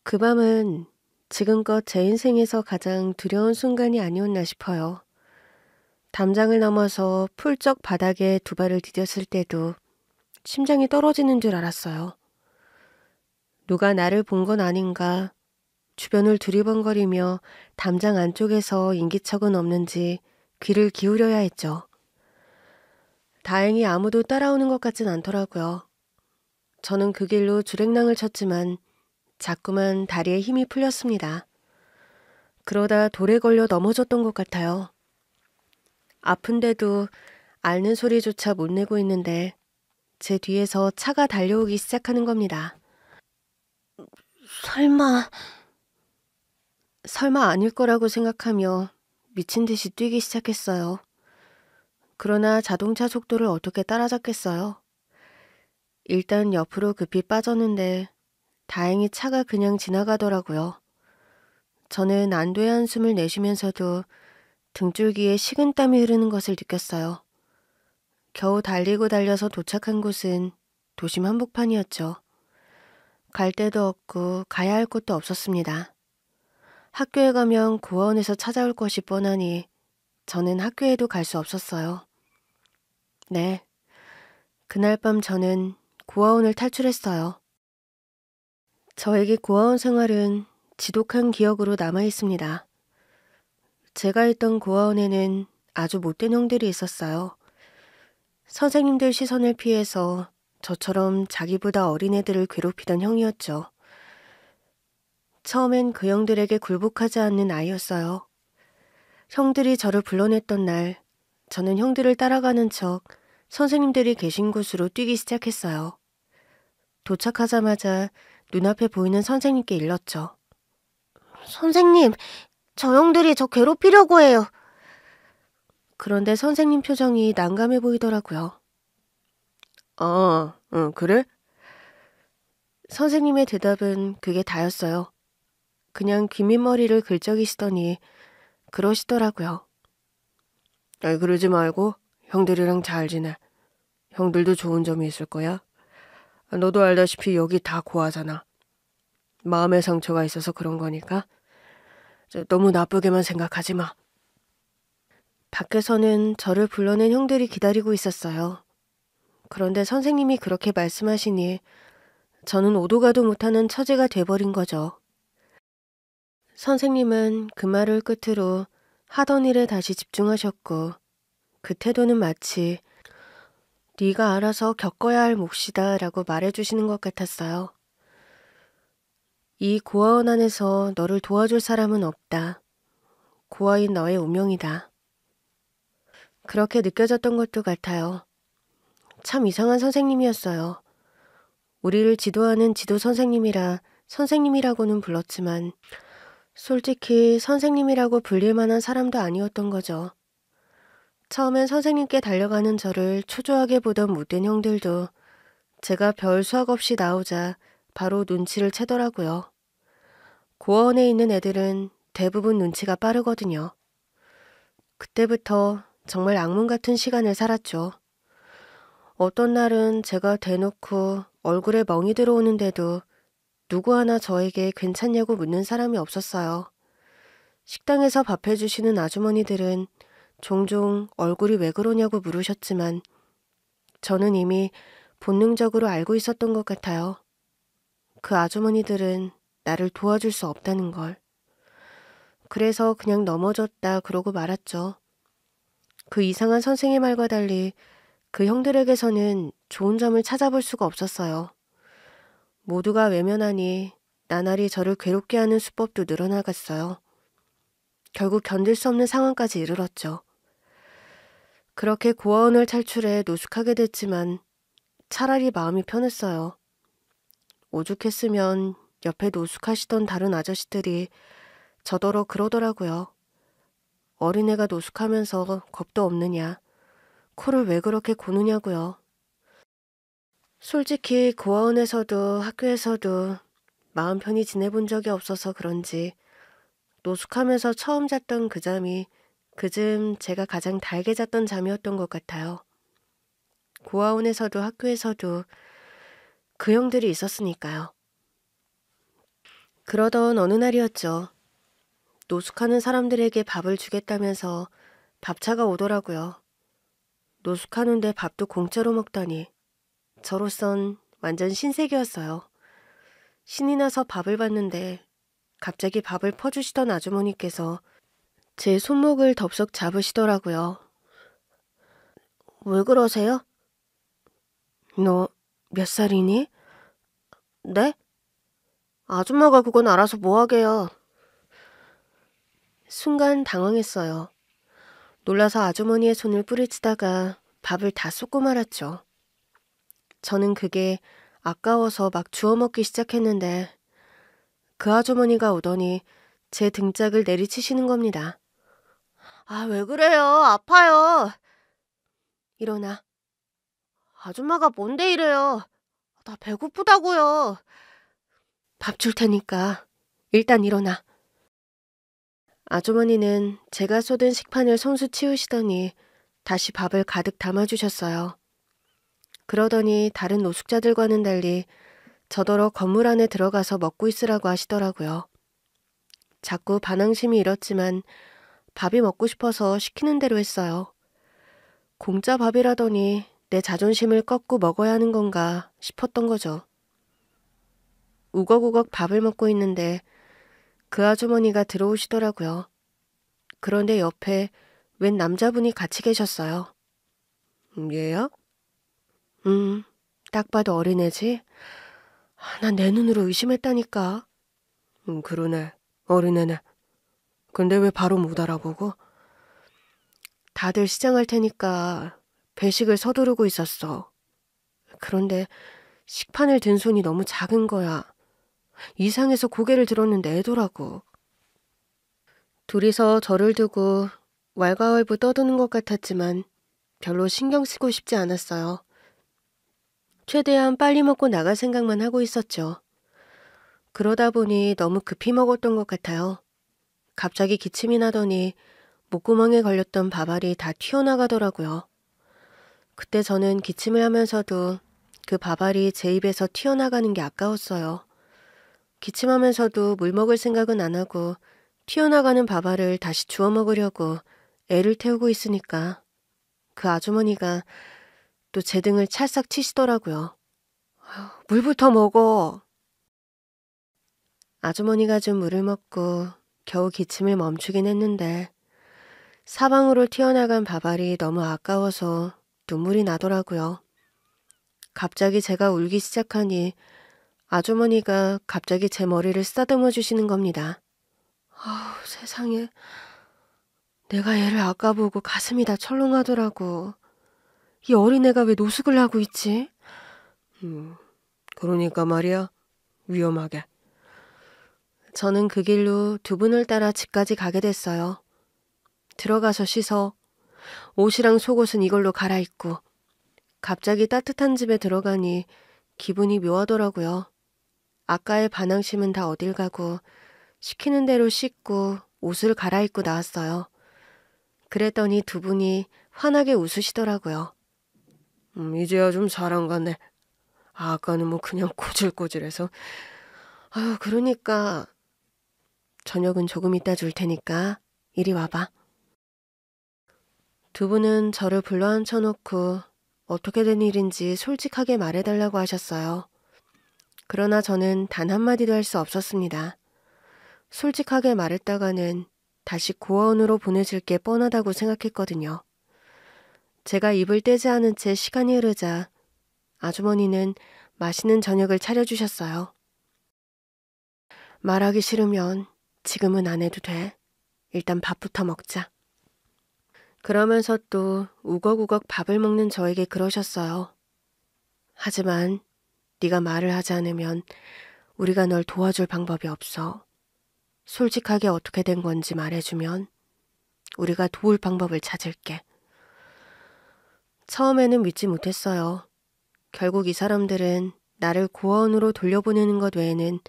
그 밤은 지금껏 제 인생에서 가장 두려운 순간이 아니었나 싶어요. 담장을 넘어서 풀쩍 바닥에 두 발을 디뎠을 때도 심장이 떨어지는 줄 알았어요. 누가 나를 본 건 아닌가, 주변을 두리번거리며 담장 안쪽에서 인기척은 없는지 귀를 기울여야 했죠. 다행히 아무도 따라오는 것 같진 않더라고요. 저는 그 길로 주랭랑을 쳤지만 자꾸만 다리에 힘이 풀렸습니다. 그러다 돌에 걸려 넘어졌던 것 같아요. 아픈데도 앓는 소리조차 못 내고 있는데 제 뒤에서 차가 달려오기 시작하는 겁니다. 설마 아닐 거라고 생각하며 미친 듯이 뛰기 시작했어요. 그러나 자동차 속도를 어떻게 따라잡겠어요? 일단 옆으로 급히 빠졌는데 다행히 차가 그냥 지나가더라고요. 저는 안도의 한숨을 내쉬면서도 등줄기에 식은땀이 흐르는 것을 느꼈어요. 겨우 달리고 달려서 도착한 곳은 도심 한복판이었죠. 갈 데도 없고 가야 할 곳도 없었습니다. 학교에 가면 고아원에서 찾아올 것이 뻔하니 저는 학교에도 갈 수 없었어요. 네, 그날 밤 저는 고아원을 탈출했어요. 저에게 고아원 생활은 지독한 기억으로 남아 있습니다. 제가 있던 고아원에는 아주 못된 형들이 있었어요. 선생님들 시선을 피해서 저처럼 자기보다 어린 애들을 괴롭히던 형이었죠. 처음엔 그 형들에게 굴복하지 않는 아이였어요. 형들이 저를 불러냈던 날, 저는 형들을 따라가는 척 선생님들이 계신 곳으로 뛰기 시작했어요. 도착하자마자 눈앞에 보이는 선생님께 일렀죠. 선생님, 저 형들이 저 괴롭히려고 해요. 그런데 선생님 표정이 난감해 보이더라고요. 응, 그래? 선생님의 대답은 그게 다였어요. 그냥 귀밑머리를 긁적이시더니 그러시더라고요. 아이, 그러지 말고 형들이랑 잘 지내. 형들도 좋은 점이 있을 거야. 너도 알다시피 여기 다 고아잖아. 마음의 상처가 있어서 그런 거니까 너무 나쁘게만 생각하지 마. 밖에서는 저를 불러낸 형들이 기다리고 있었어요. 그런데 선생님이 그렇게 말씀하시니 저는 오도 가도 못하는 처지가 돼버린 거죠. 선생님은 그 말을 끝으로 하던 일에 다시 집중하셨고 그 태도는 마치 네가 알아서 겪어야 할 몫이다 라고 말해주시는 것 같았어요. 이 고아원 안에서 너를 도와줄 사람은 없다. 고아인 너의 운명이다. 그렇게 느껴졌던 것도 같아요. 참 이상한 선생님이었어요. 우리를 지도하는 지도 선생님이라 선생님이라고는 불렀지만 솔직히 선생님이라고 불릴 만한 사람도 아니었던 거죠. 처음엔 선생님께 달려가는 저를 초조하게 보던 못된 형들도 제가 별 수학 없이 나오자 바로 눈치를 채더라고요. 고아원에 있는 애들은 대부분 눈치가 빠르거든요. 그때부터 정말 악몽 같은 시간을 살았죠. 어떤 날은 제가 대놓고 얼굴에 멍이 들어오는데도 누구 하나 저에게 괜찮냐고 묻는 사람이 없었어요. 식당에서 밥 해주시는 아주머니들은 종종 얼굴이 왜 그러냐고 물으셨지만 저는 이미 본능적으로 알고 있었던 것 같아요. 그 아주머니들은 나를 도와줄 수 없다는 걸. 그래서 그냥 넘어졌다 그러고 말았죠. 그 이상한 선생의 말과 달리 그 형들에게서는 좋은 점을 찾아볼 수가 없었어요. 모두가 외면하니 나날이 저를 괴롭게 하는 수법도 늘어나갔어요. 결국 견딜 수 없는 상황까지 이르렀죠. 그렇게 고아원을 탈출해 노숙하게 됐지만 차라리 마음이 편했어요. 오죽했으면 옆에 노숙하시던 다른 아저씨들이 저더러 그러더라고요. 어린애가 노숙하면서 겁도 없느냐. 코를 왜 그렇게 고느냐고요. 솔직히 고아원에서도 학교에서도 마음 편히 지내본 적이 없어서 그런지 노숙하면서 처음 잤던 그 잠이 그즘 제가 가장 달게 잤던 잠이었던 것 같아요. 고아원에서도 학교에서도 그 형들이 있었으니까요. 그러던 어느 날이었죠. 노숙하는 사람들에게 밥을 주겠다면서 밥차가 오더라고요. 노숙하는데 밥도 공짜로 먹다니 저로선 완전 신세계였어요. 신이 나서 밥을 받는데 갑자기 밥을 퍼주시던 아주머니께서 제 손목을 덥석 잡으시더라고요. 왜 그러세요? 너 몇 살이니? 네? 아줌마가 그건 알아서 뭐하게요. 순간 당황했어요. 놀라서 아주머니의 손을 뿌리치다가 밥을 다 쏟고 말았죠. 저는 그게 아까워서 막 주워 먹기 시작했는데 그 아주머니가 오더니 제 등짝을 내리치시는 겁니다. 아, 왜 그래요? 아파요. 일어나. 아줌마가 뭔데 이래요? 나 배고프다고요. 밥 줄 테니까 일단 일어나. 아주머니는 제가 쏟은 식판을 손수 치우시더니 다시 밥을 가득 담아주셨어요. 그러더니 다른 노숙자들과는 달리 저더러 건물 안에 들어가서 먹고 있으라고 하시더라고요. 자꾸 반항심이 일었지만 밥이 먹고 싶어서 시키는 대로 했어요. 공짜 밥이라더니 내 자존심을 꺾고 먹어야 하는 건가 싶었던 거죠. 우걱우걱 밥을 먹고 있는데 그 아주머니가 들어오시더라고요. 그런데 옆에 웬 남자분이 같이 계셨어요. 얘야? 딱 봐도 어린애지? 난 내 눈으로 의심했다니까. 그러네. 어린애네. 근데 왜 바로 못 알아보고? 다들 시장할 테니까 배식을 서두르고 있었어. 그런데 식판을 든 손이 너무 작은 거야. 이상해서 고개를 들었는데 애더라고. 둘이서 저를 두고 왈가왈부 떠드는 것 같았지만 별로 신경 쓰고 싶지 않았어요. 최대한 빨리 먹고 나갈 생각만 하고 있었죠. 그러다 보니 너무 급히 먹었던 것 같아요. 갑자기 기침이 나더니 목구멍에 걸렸던 밥알이 다 튀어나가더라고요. 그때 저는 기침을 하면서도 그 밥알이 제 입에서 튀어나가는 게 아까웠어요. 기침하면서도 물 먹을 생각은 안 하고 튀어나가는 밥알을 다시 주워 먹으려고 애를 태우고 있으니까 그 아주머니가 또 제 등을 찰싹 치시더라고요. 물부터 먹어. 아주머니가 준 물을 먹고 겨우 기침을 멈추긴 했는데 사방으로 튀어나간 밥알이 너무 아까워서 눈물이 나더라고요. 갑자기 제가 울기 시작하니 아주머니가 갑자기 제 머리를 쓰다듬어 주시는 겁니다. 아우, 세상에. 내가 얘를 아까 보고 가슴이 다 철렁하더라고. 이 어린애가 왜 노숙을 하고 있지? 그러니까 말이야. 위험하게. 저는 그 길로 두 분을 따라 집까지 가게 됐어요. 들어가서 씻어. 옷이랑 속옷은 이걸로 갈아입고. 갑자기 따뜻한 집에 들어가니 기분이 묘하더라고요. 아까의 반항심은 다 어딜 가고 시키는 대로 씻고 옷을 갈아입고 나왔어요. 그랬더니 두 분이 환하게 웃으시더라고요. 이제야 좀 잘한 거네. 아까는 뭐 그냥 꼬질꼬질해서. 아유, 그러니까 저녁은 조금 이따 줄 테니까 이리 와봐. 두 분은 저를 불러 앉혀놓고 어떻게 된 일인지 솔직하게 말해달라고 하셨어요. 그러나 저는 단 한마디도 할 수 없었습니다. 솔직하게 말했다가는 다시 고아원으로 보내질 게 뻔하다고 생각했거든요. 제가 입을 떼지 않은 채 시간이 흐르자 아주머니는 맛있는 저녁을 차려주셨어요. 말하기 싫으면 지금은 안 해도 돼. 일단 밥부터 먹자. 그러면서 또 우걱우걱 밥을 먹는 저에게 그러셨어요. 하지만 네가 말을 하지 않으면 우리가 널 도와줄 방법이 없어. 솔직하게 어떻게 된 건지 말해주면 우리가 도울 방법을 찾을게. 처음에는 믿지 못했어요. 결국 이 사람들은 나를 고아원으로 돌려보내는 것 외에는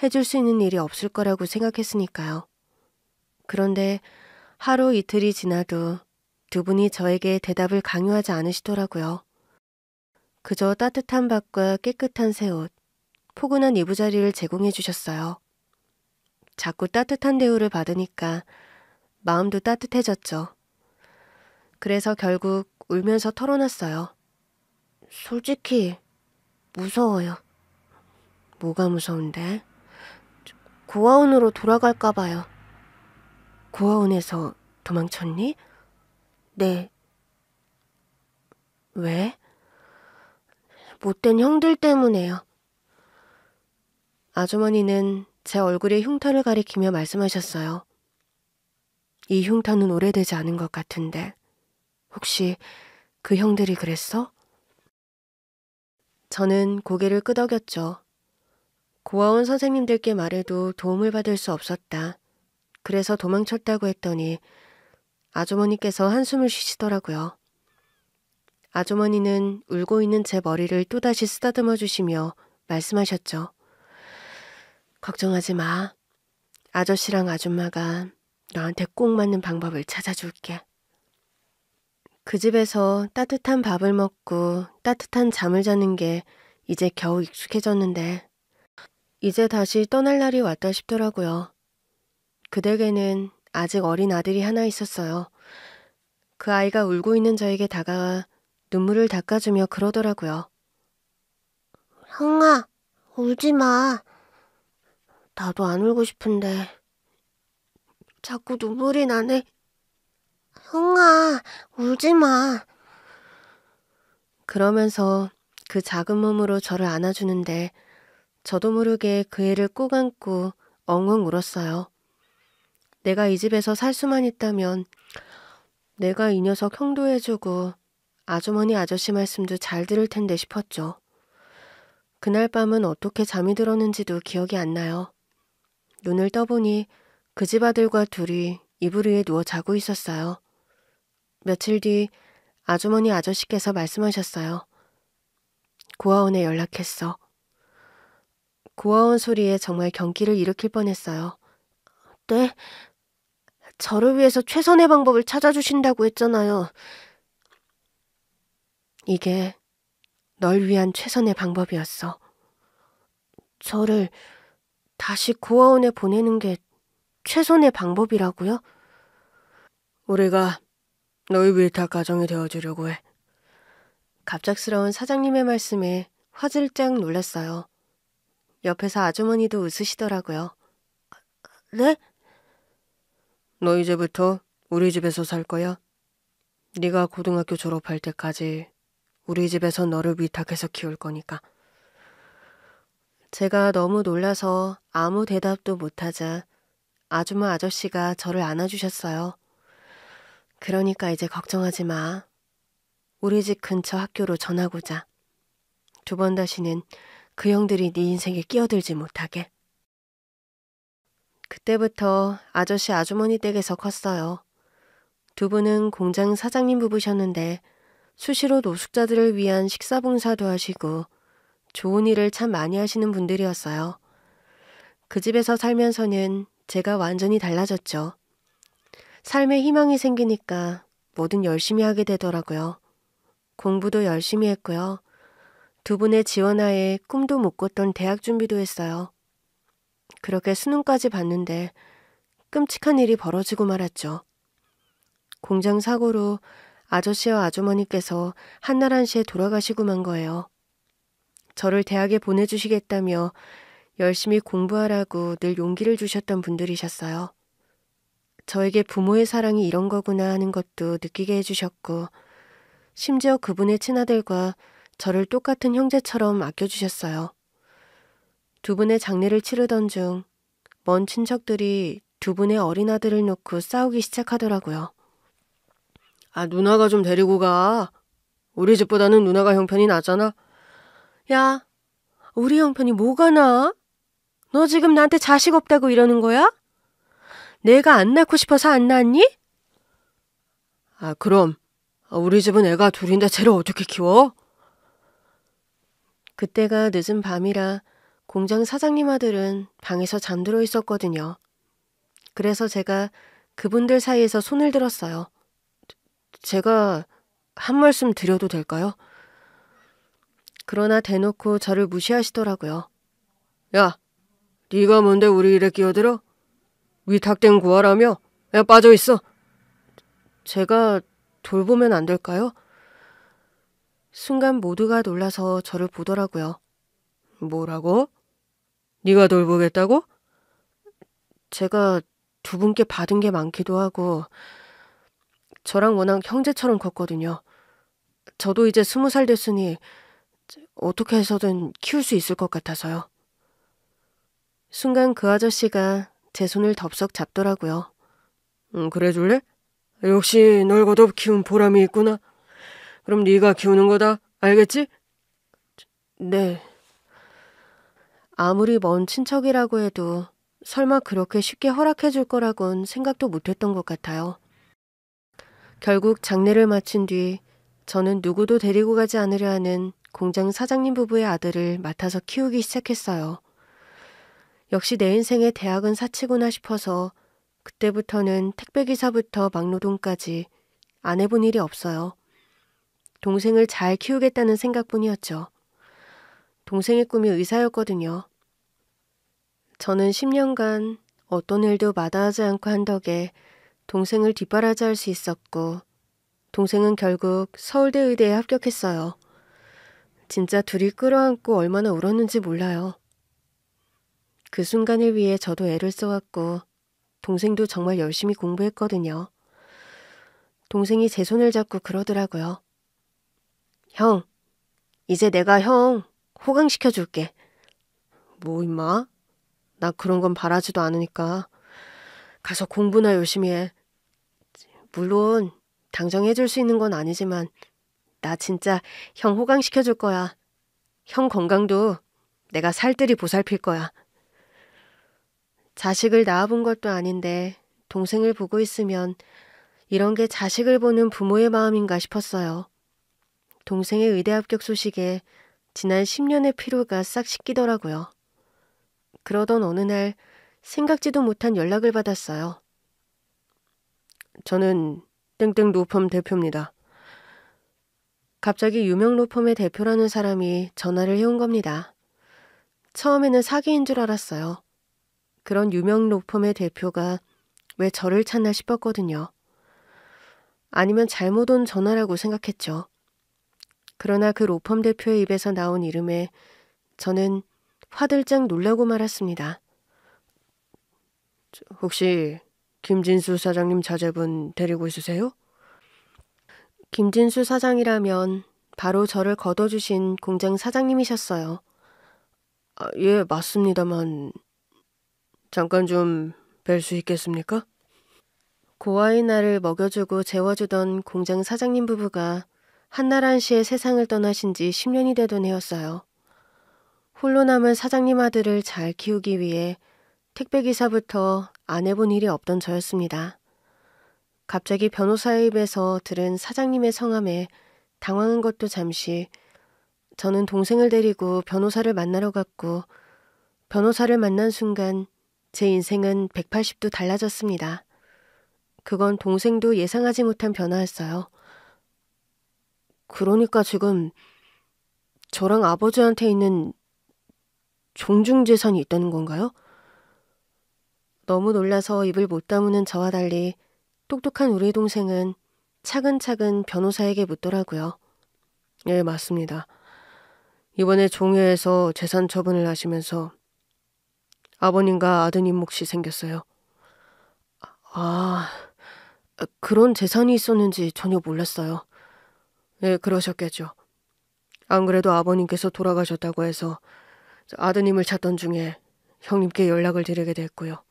해줄 수 있는 일이 없을 거라고 생각했으니까요. 그런데 하루 이틀이 지나도 두 분이 저에게 대답을 강요하지 않으시더라고요. 그저 따뜻한 밥과 깨끗한 새 옷, 포근한 이부자리를 제공해 주셨어요. 자꾸 따뜻한 대우를 받으니까 마음도 따뜻해졌죠. 그래서 결국 울면서 털어놨어요. 솔직히 무서워요. 뭐가 무서운데? 고아원으로 돌아갈까 봐요. 고아원에서 도망쳤니? 네. 왜? 못된 형들 때문에요. 아주머니는 제 얼굴에 흉터를 가리키며 말씀하셨어요. 이 흉터는 오래되지 않은 것 같은데 혹시 그 형들이 그랬어? 저는 고개를 끄덕였죠. 고아원 선생님들께 말해도 도움을 받을 수 없었다. 그래서 도망쳤다고 했더니 아주머니께서 한숨을 쉬시더라고요. 아주머니는 울고 있는 제 머리를 또다시 쓰다듬어 주시며 말씀하셨죠. 걱정하지 마. 아저씨랑 아줌마가 너한테 꼭 맞는 방법을 찾아줄게. 그 집에서 따뜻한 밥을 먹고 따뜻한 잠을 자는 게 이제 겨우 익숙해졌는데 이제 다시 떠날 날이 왔다 싶더라고요. 그 댁에는 아직 어린 아들이 하나 있었어요. 그 아이가 울고 있는 저에게 다가와 눈물을 닦아주며 그러더라고요. 형아, 울지 마. 나도 안 울고 싶은데 자꾸 눈물이 나네. 형아, 울지 마. 그러면서 그 작은 몸으로 저를 안아주는데 저도 모르게 그 애를 꼭 안고 엉엉 울었어요. 내가 이 집에서 살 수만 있다면 내가 이 녀석 형도해주고 아주머니 아저씨 말씀도 잘 들을 텐데 싶었죠. 그날 밤은 어떻게 잠이 들었는지도 기억이 안 나요. 눈을 떠보니 그 집 아들과 둘이 이불 위에 누워 자고 있었어요. 며칠 뒤 아주머니 아저씨께서 말씀하셨어요. 고아원에 연락했어. 고아원 소리에 정말 경기를 일으킬 뻔했어요. 네? 저를 위해서 최선의 방법을 찾아주신다고 했잖아요. 이게 널 위한 최선의 방법이었어. 저를 다시 고아원에 보내는 게 최선의 방법이라고요? 우리가 너희 위탁 가정이 되어주려고 해. 갑작스러운 사장님의 말씀에 화들짝 놀랐어요. 옆에서 아주머니도 웃으시더라고요. 네? 너 이제부터 우리 집에서 살 거야. 네가 고등학교 졸업할 때까지 우리 집에서 너를 위탁해서 키울 거니까. 제가 너무 놀라서 아무 대답도 못하자 아줌마 아저씨가 저를 안아주셨어요. 그러니까 이제 걱정하지 마. 우리 집 근처 학교로 전하고자. 두 번 다시는 그 형들이 네 인생에 끼어들지 못하게. 그때부터 아저씨 아주머니 댁에서 컸어요. 두 분은 공장 사장님 부부셨는데 수시로 노숙자들을 위한 식사 봉사도 하시고 좋은 일을 참 많이 하시는 분들이었어요. 그 집에서 살면서는 제가 완전히 달라졌죠. 삶에 희망이 생기니까 뭐든 열심히 하게 되더라고요. 공부도 열심히 했고요. 두 분의 지원하에 꿈도 못 꿨던 대학 준비도 했어요. 그렇게 수능까지 봤는데 끔찍한 일이 벌어지고 말았죠. 공장 사고로 아저씨와 아주머니께서 한날 한시에 돌아가시고 만 거예요. 저를 대학에 보내주시겠다며 열심히 공부하라고 늘 용기를 주셨던 분들이셨어요. 저에게 부모의 사랑이 이런 거구나 하는 것도 느끼게 해주셨고 심지어 그분의 친아들과 저를 똑같은 형제처럼 아껴주셨어요. 두 분의 장례를 치르던 중 먼 친척들이 두 분의 어린 아들을 놓고 싸우기 시작하더라고요. 아, 누나가 좀 데리고 가. 우리 집보다는 누나가 형편이 낫잖아. 야, 우리 형편이 뭐가 나? 너 지금 나한테 자식 없다고 이러는 거야? 내가 안 낳고 싶어서 안 낳았니? 아, 그럼 우리 집은 애가 둘인데 쟤를 어떻게 키워? 그때가 늦은 밤이라 공장 사장님 아들은 방에서 잠들어 있었거든요. 그래서 제가 그분들 사이에서 손을 들었어요. 제가 한 말씀 드려도 될까요? 그러나 대놓고 저를 무시하시더라고요. 야, 네가 뭔데 우리 일에 끼어들어? 위탁된 구하라며? 야, 빠져있어. 제가 돌보면 안 될까요? 순간 모두가 놀라서 저를 보더라고요. 뭐라고? 네가 돌보겠다고? 제가 두 분께 받은 게 많기도 하고 저랑 워낙 형제처럼 컸거든요. 저도 이제 20살 됐으니 어떻게 해서든 키울 수 있을 것 같아서요. 순간 그 아저씨가 제 손을 덥석 잡더라고요. 그래 줄래? 역시 널 거듭 키운 보람이 있구나. 그럼 네가 키우는 거다. 알겠지? 네. 아무리 먼 친척이라고 해도 설마 그렇게 쉽게 허락해 줄 거라곤 생각도 못했던 것 같아요. 결국 장례를 마친 뒤 저는 누구도 데리고 가지 않으려 하는 공장 사장님 부부의 아들을 맡아서 키우기 시작했어요. 역시 내 인생의 대학은 사치구나 싶어서 그때부터는 택배기사부터 막노동까지 안 해본 일이 없어요. 동생을 잘 키우겠다는 생각뿐이었죠. 동생의 꿈이 의사였거든요. 저는 10년간 어떤 일도 마다하지 않고 한 덕에 동생을 뒷바라지할 수 있었고 동생은 결국 서울대 의대에 합격했어요. 진짜 둘이 끌어안고 얼마나 울었는지 몰라요. 그 순간을 위해 저도 애를 써왔고 동생도 정말 열심히 공부했거든요. 동생이 제 손을 잡고 그러더라고요. 형, 이제 내가 형 호강시켜줄게. 뭐 임마? 나 그런 건 바라지도 않으니까 가서 공부나 열심히 해. 물론 당장 해줄 수 있는 건 아니지만 나 진짜 형 호강시켜줄 거야. 형 건강도 내가 살뜰히 보살필 거야. 자식을 낳아본 것도 아닌데 동생을 보고 있으면 이런 게 자식을 보는 부모의 마음인가 싶었어요. 동생의 의대 합격 소식에 지난 10년의 피로가 싹 씻기더라고요. 그러던 어느 날 생각지도 못한 연락을 받았어요. 저는 땡땡 로펌 대표입니다. 갑자기 유명 로펌의 대표라는 사람이 전화를 해온 겁니다. 처음에는 사기인 줄 알았어요. 그런 유명 로펌의 대표가 왜 저를 찾나 싶었거든요. 아니면 잘못 온 전화라고 생각했죠. 그러나 그 로펌 대표의 입에서 나온 이름에 저는 화들짝 놀라고 말았습니다. 혹시 김진수 사장님 자제분 데리고 있으세요? 김진수 사장이라면 바로 저를 걷어주신 공장 사장님이셨어요. 예, 맞습니다만 잠깐 좀 뵐 수 있겠습니까? 고아의 나를 먹여주고 재워주던 공장 사장님 부부가 한날 한시에 세상을 떠나신 지 10년이 되던 해였어요. 홀로 남은 사장님 아들을 잘 키우기 위해 택배기사부터 안 해본 일이 없던 저였습니다. 갑자기 변호사의 입에서 들은 사장님의 성함에 당황한 것도 잠시 저는 동생을 데리고 변호사를 만나러 갔고 변호사를 만난 순간 제 인생은 180도 달라졌습니다. 그건 동생도 예상하지 못한 변화였어요. 그러니까 지금 저랑 아버지한테 있는 종중재산이 있다는 건가요? 너무 놀라서 입을 못 다무는 저와 달리 똑똑한 우리 동생은 차근차근 변호사에게 묻더라고요. 예, 맞습니다. 이번에 종회에서 재산 처분을 하시면서 아버님과 아드님 몫이 생겼어요. 아, 그런 재산이 있었는지 전혀 몰랐어요. 예, 그러셨겠죠. 안 그래도 아버님께서 돌아가셨다고 해서 아드님을 찾던 중에 형님께 연락을 드리게 됐고요.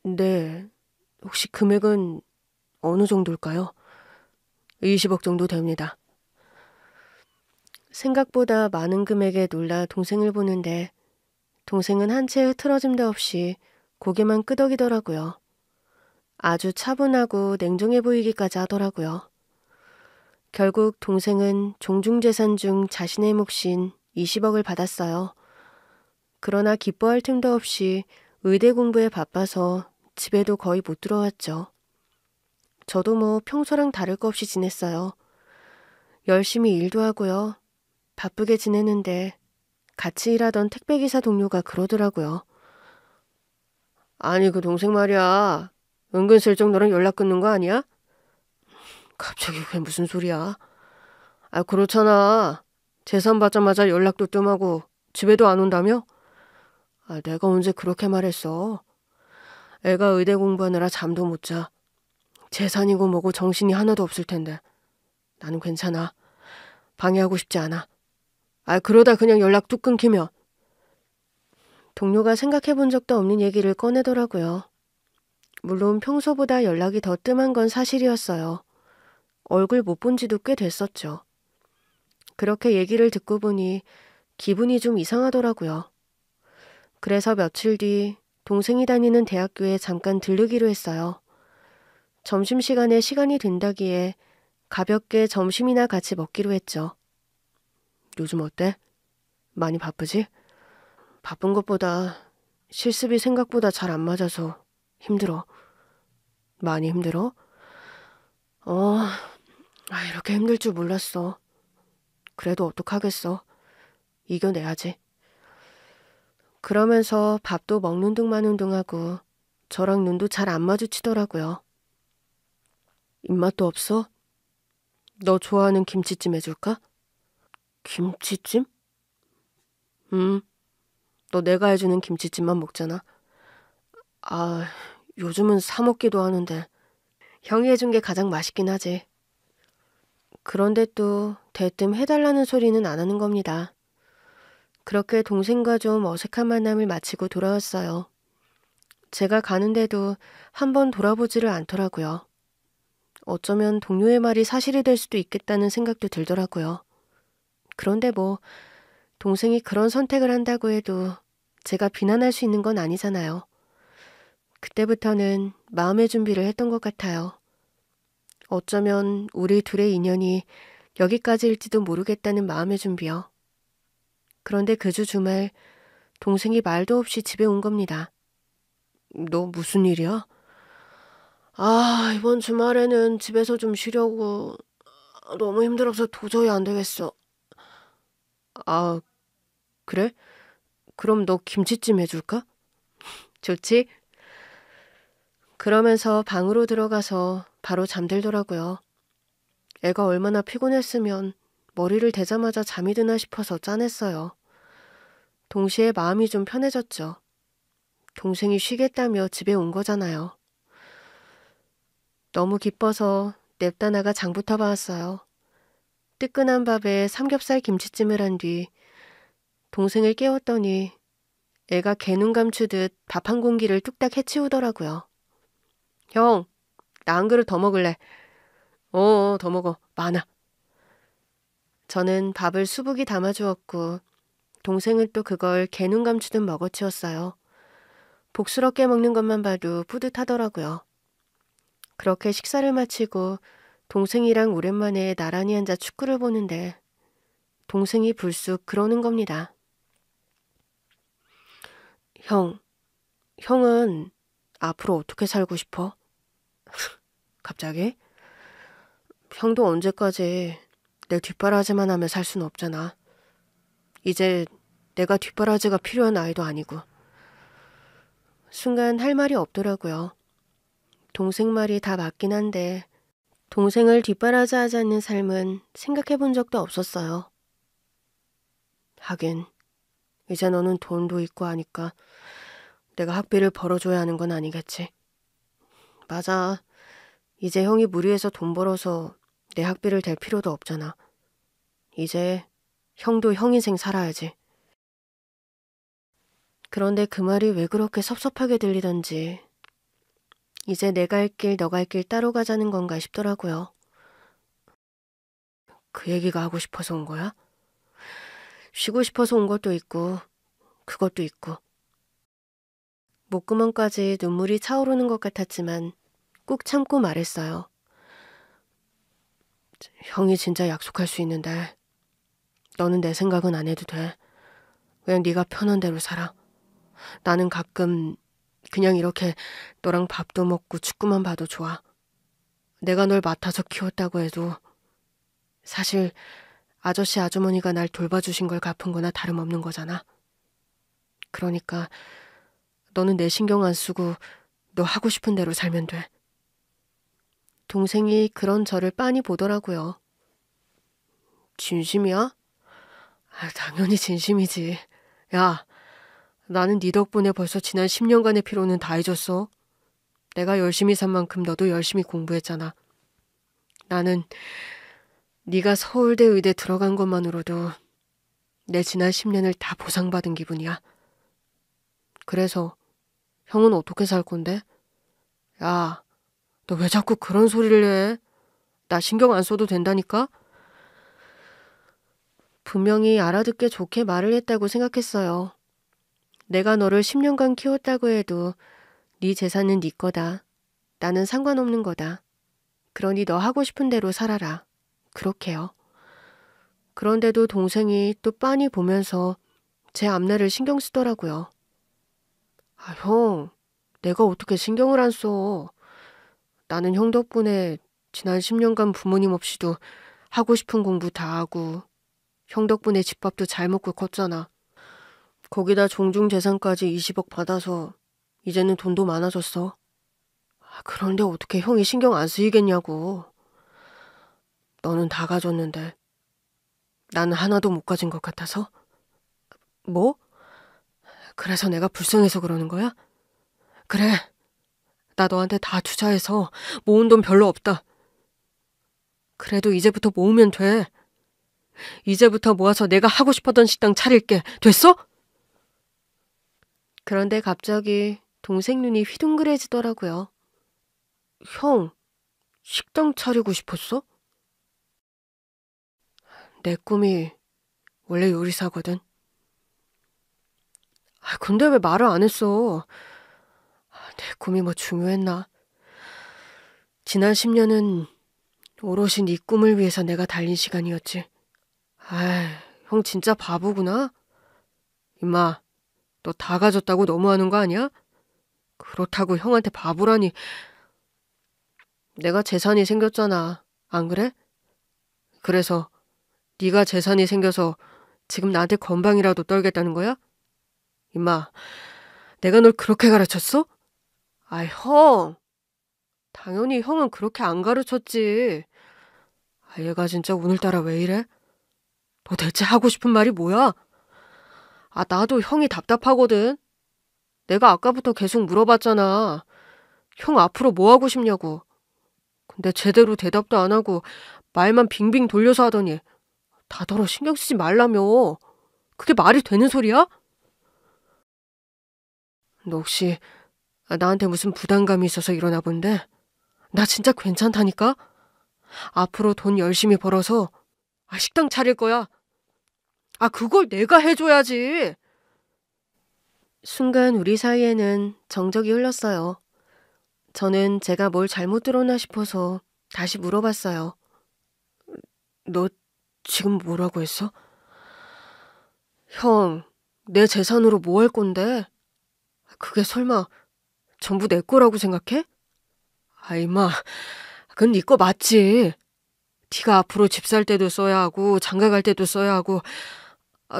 네, 혹시 금액은 어느 정도일까요? 20억 정도 됩니다. 생각보다 많은 금액에 놀라 동생을 보는데 동생은 한 채 흐트러짐도 없이 고개만 끄덕이더라고요. 아주 차분하고 냉정해 보이기까지 하더라고요. 결국 동생은 종중재산 중 자신의 몫인 20억을 받았어요. 그러나 기뻐할 틈도 없이 의대 공부에 바빠서 집에도 거의 못 들어왔죠. 저도 뭐 평소랑 다를 거 없이 지냈어요. 열심히 일도 하고요. 바쁘게 지내는데 같이 일하던 택배기사 동료가 그러더라고요. 아니, 그 동생 말이야. 은근슬쩍 너랑 연락 끊는 거 아니야? 갑자기 그게 무슨 소리야? 아, 그렇잖아. 재산 받자마자 연락도 뜸하고 집에도 안 온다며? 아, 내가 언제 그렇게 말했어. 애가 의대 공부하느라 잠도 못 자. 재산이고 뭐고 정신이 하나도 없을 텐데. 나는 괜찮아. 방해하고 싶지 않아. 아, 그러다 그냥 연락 뚝 끊기면. 동료가 생각해 본 적도 없는 얘기를 꺼내더라고요. 물론 평소보다 연락이 더 뜸한 건 사실이었어요. 얼굴 못 본 지도 꽤 됐었죠. 그렇게 얘기를 듣고 보니 기분이 좀 이상하더라고요. 그래서 며칠 뒤 동생이 다니는 대학교에 잠깐 들르기로 했어요. 점심시간에 시간이 된다기에 가볍게 점심이나 같이 먹기로 했죠. 요즘 어때? 많이 바쁘지? 바쁜 것보다 실습이 생각보다 잘 안 맞아서 힘들어. 많이 힘들어? 이렇게 힘들 줄 몰랐어. 그래도 어떡하겠어. 이겨내야지. 그러면서 밥도 먹는 둥 마는 둥 하고 저랑 눈도 잘 안 마주치더라고요. 입맛도 없어? 너 좋아하는 김치찜 해줄까? 김치찜? 너 내가 해주는 김치찜만 먹잖아. 아, 요즘은 사 먹기도 하는데 형이 해준 게 가장 맛있긴 하지. 그런데 또 대뜸 해달라는 소리는 안 하는 겁니다. 그렇게 동생과 좀 어색한 만남을 마치고 돌아왔어요. 제가 가는데도 한번 돌아보지를 않더라고요. 어쩌면 동료의 말이 사실이 될 수도 있겠다는 생각도 들더라고요. 그런데 뭐 동생이 그런 선택을 한다고 해도 제가 비난할 수 있는 건 아니잖아요. 그때부터는 마음의 준비를 했던 것 같아요. 어쩌면 우리 둘의 인연이 여기까지일지도 모르겠다는 마음의 준비요. 그런데 그 주 주말 동생이 말도 없이 집에 온 겁니다. 너 무슨 일이야? 아, 이번 주말에는 집에서 좀 쉬려고. 너무 힘들어서 도저히 안 되겠어. 아, 그래? 그럼 너 김치찜 해줄까? 좋지? 그러면서 방으로 들어가서 바로 잠들더라고요. 애가 얼마나 피곤했으면 머리를 대자마자 잠이 드나 싶어서 짠했어요. 동시에 마음이 좀 편해졌죠. 동생이 쉬겠다며 집에 온 거잖아요. 너무 기뻐서 냅다 나가 장부터 봐왔어요. 뜨끈한 밥에 삼겹살 김치찜을 한 뒤 동생을 깨웠더니 애가 개눈 감추듯 밥 한 공기를 뚝딱 해치우더라고요. 형, 나 한 그릇 더 먹을래. 더 먹어. 많아. 저는 밥을 수북이 담아주었고 동생은 또 그걸 개눈 감추듯 먹어치웠어요. 복스럽게 먹는 것만 봐도 뿌듯하더라고요. 그렇게 식사를 마치고 동생이랑 오랜만에 나란히 앉아 축구를 보는데 동생이 불쑥 그러는 겁니다. 형은 앞으로 어떻게 살고 싶어? 갑자기? 형도 언제까지 내 뒷바라지만 하며 살 수는 없잖아. 이제 내가 뒷바라지가 필요한 아이도 아니고. 순간 할 말이 없더라고요. 동생 말이 다 맞긴 한데 동생을 뒷바라지하지 않는 삶은 생각해 본 적도 없었어요. 하긴 이제 너는 돈도 있고 하니까 내가 학비를 벌어줘야 하는 건 아니겠지. 맞아. 이제 형이 무리해서 돈 벌어서 내 학비를 댈 필요도 없잖아. 이제 형도 형 인생 살아야지. 그런데 그 말이 왜 그렇게 섭섭하게 들리던지 이제 내가 할 길 너가 할 길 따로 가자는 건가 싶더라고요. 그 얘기가 하고 싶어서 온 거야? 쉬고 싶어서 온 것도 있고 그것도 있고. 목구멍까지 눈물이 차오르는 것 같았지만 꾹 참고 말했어요. 형이 진짜 약속할 수 있는데 너는 내 생각은 안 해도 돼. 그냥 네가 편한 대로 살아. 나는 가끔 그냥 이렇게 너랑 밥도 먹고 축구만 봐도 좋아. 내가 널 맡아서 키웠다고 해도 사실 아저씨 아주머니가 날 돌봐주신 걸 갚은 거나 다름없는 거잖아. 그러니까 너는 내 신경 안 쓰고 너 하고 싶은 대로 살면 돼. 동생이 그런 저를 빤히 보더라고요. 진심이야? 당연히 진심이지. 야, 나는 네 덕분에 벌써 지난 10년간의 피로는 다 잊었어. 내가 열심히 산 만큼 너도 열심히 공부했잖아. 나는 네가 서울대 의대 들어간 것만으로도 내 지난 10년을 다 보상받은 기분이야. 그래서 형은 어떻게 살 건데? 야, 너 왜 자꾸 그런 소리를 해? 나 신경 안 써도 된다니까? 분명히 알아듣게 좋게 말을 했다고 생각했어요. 내가 너를 10년간 키웠다고 해도 네 재산은 네 거다. 나는 상관없는 거다. 그러니 너 하고 싶은 대로 살아라. 그렇게요. 그런데도 동생이 또 빤히 보면서 제 앞날을 신경 쓰더라고요. 형, 내가 어떻게 신경을 안 써. 나는 형 덕분에 지난 10년간 부모님 없이도 하고 싶은 공부 다 하고 형 덕분에 집밥도 잘 먹고 컸잖아. 거기다 종중재산까지 20억 받아서 이제는 돈도 많아졌어. 그런데 어떻게 형이 신경 안 쓰이겠냐고. 너는 다 가졌는데 나는 하나도 못 가진 것 같아서? 뭐? 그래서 내가 불쌍해서 그러는 거야? 그래. 나 너한테 다 투자해서 모은 돈 별로 없다. 그래도 이제부터 모으면 돼. 이제부터 모아서 내가 하고 싶었던 식당 차릴게. 됐어? 그런데 갑자기 동생 눈이 휘둥그레지더라고요. 형, 식당 차리고 싶었어? 내 꿈이 원래 요리사거든. 근데 왜 말을 안 했어? 내 꿈이 뭐 중요했나? 지난 10년은 오롯이 네 꿈을 위해서 내가 달린 시간이었지. 형 진짜 바보구나? 임마, 너 다 가졌다고 너무하는 거 아니야? 그렇다고 형한테 바보라니. 내가 재산이 생겼잖아. 안 그래? 그래서 네가 재산이 생겨서 지금 나한테 건방이라도 떨겠다는 거야? 임마, 내가 널 그렇게 가르쳤어? 형. 당연히 형은 그렇게 안 가르쳤지. 얘가 진짜 오늘따라 왜 이래? 너 대체 하고 싶은 말이 뭐야? 나도 형이 답답하거든. 내가 아까부터 계속 물어봤잖아. 형 앞으로 뭐 하고 싶냐고. 근데 제대로 대답도 안 하고 말만 빙빙 돌려서 하더니 다더러 신경 쓰지 말라며. 그게 말이 되는 소리야? 너 혹시 나한테 무슨 부담감이 있어서 이러나 본데? 나 진짜 괜찮다니까? 앞으로 돈 열심히 벌어서 식당 차릴 거야. 그걸 내가 해줘야지. 순간 우리 사이에는 정적이 흘렀어요. 저는 제가 뭘 잘못 들었나 싶어서 다시 물어봤어요. 너 지금 뭐라고 했어? 형, 내 재산으로 뭐 할 건데? 그게 설마 전부 내 거라고 생각해? 임마, 그건 네 거 맞지. 네가 앞으로 집 살 때도 써야 하고 장가 갈 때도 써야 하고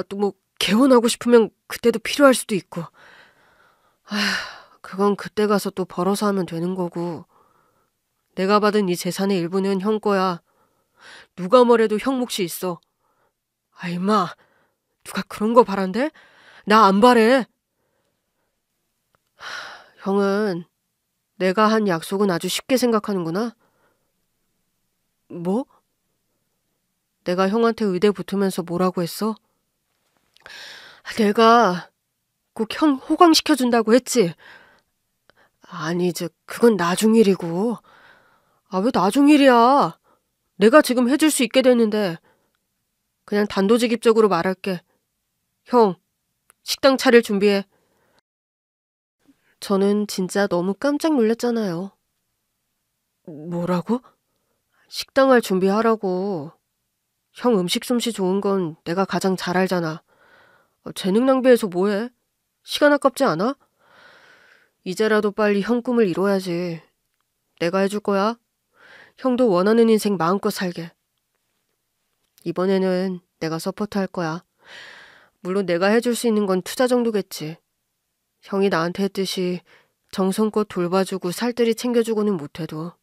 또 뭐 개혼하고 싶으면 그때도 필요할 수도 있고. 그건 그때 가서 또 벌어서 하면 되는 거고. 내가 받은 이 재산의 일부는 형 거야. 누가 뭐래도 형 몫이 있어. 임마, 누가 그런 거 바란대? 나 안 바래. 형은 내가 한 약속은 아주 쉽게 생각하는구나. 뭐? 내가 형한테 의대 붙으면서 뭐라고 했어? 내가 꼭 형 호강시켜준다고 했지. 아니, 그건 나중 일이고. 왜 나중 일이야? 내가 지금 해줄 수 있게 됐는데. 그냥 단도직입적으로 말할게. 형, 식당 차릴 준비해. 저는 진짜 너무 깜짝 놀랐잖아요. 뭐라고? 식당 할 준비하라고. 형 음식 솜씨 좋은 건 내가 가장 잘 알잖아. 재능 낭비해서 뭐해? 시간 아깝지 않아? 이제라도 빨리 형 꿈을 이뤄야지. 내가 해줄 거야. 형도 원하는 인생 마음껏 살게. 이번에는 내가 서포트 할 거야. 물론 내가 해줄 수 있는 건 투자 정도겠지. 형이 나한테 했듯이 정성껏 돌봐주고 살뜰히 챙겨주고는 못해도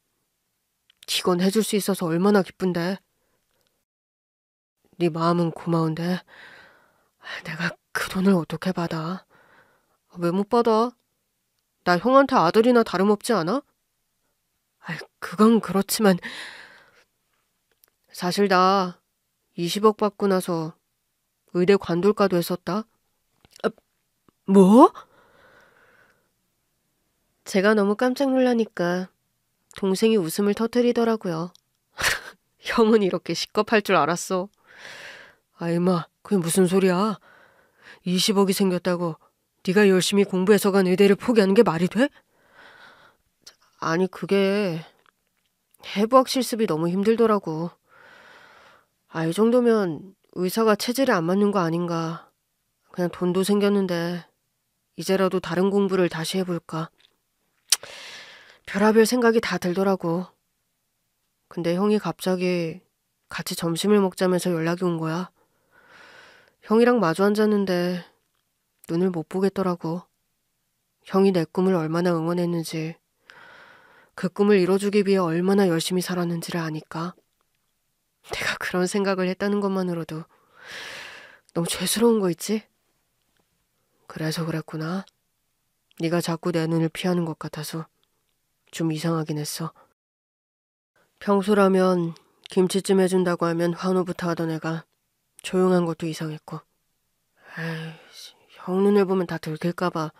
이건 해줄 수 있어서 얼마나 기쁜데. 네 마음은 고마운데 내가 그 돈을 어떻게 받아? 왜 못 받아? 나 형한테 아들이나 다름없지 않아? 그건 그렇지만 사실 나 20억 받고 나서 의대 관둘까도 했었다. 뭐? 제가 너무 깜짝 놀라니까 동생이 웃음을 터뜨리더라고요. 형은 이렇게 식겁할 줄 알았어. 임마, 그게 무슨 소리야? 20억이 생겼다고 네가 열심히 공부해서 간 의대를 포기하는 게 말이 돼? 아니, 그게 해부학 실습이 너무 힘들더라고. 이 정도면 의사가 체질에 안 맞는 거 아닌가. 그냥 돈도 생겼는데 이제라도 다른 공부를 다시 해볼까. 별의별 생각이 다 들더라고. 근데 형이 갑자기 같이 점심을 먹자면서 연락이 온 거야. 형이랑 마주 앉았는데 눈을 못 보겠더라고. 형이 내 꿈을 얼마나 응원했는지, 그 꿈을 이뤄주기 위해 얼마나 열심히 살았는지를 아니까. 내가 그런 생각을 했다는 것만으로도 너무 죄스러운 거 있지? 그래서 그랬구나. 네가 자꾸 내 눈을 피하는 것 같아서 좀 이상하긴 했어. 평소라면 김치찜 해준다고 하면 환호부터 하던 애가 조용한 것도 이상했고. 에이씨, 형 눈을 보면 다 들킬까봐,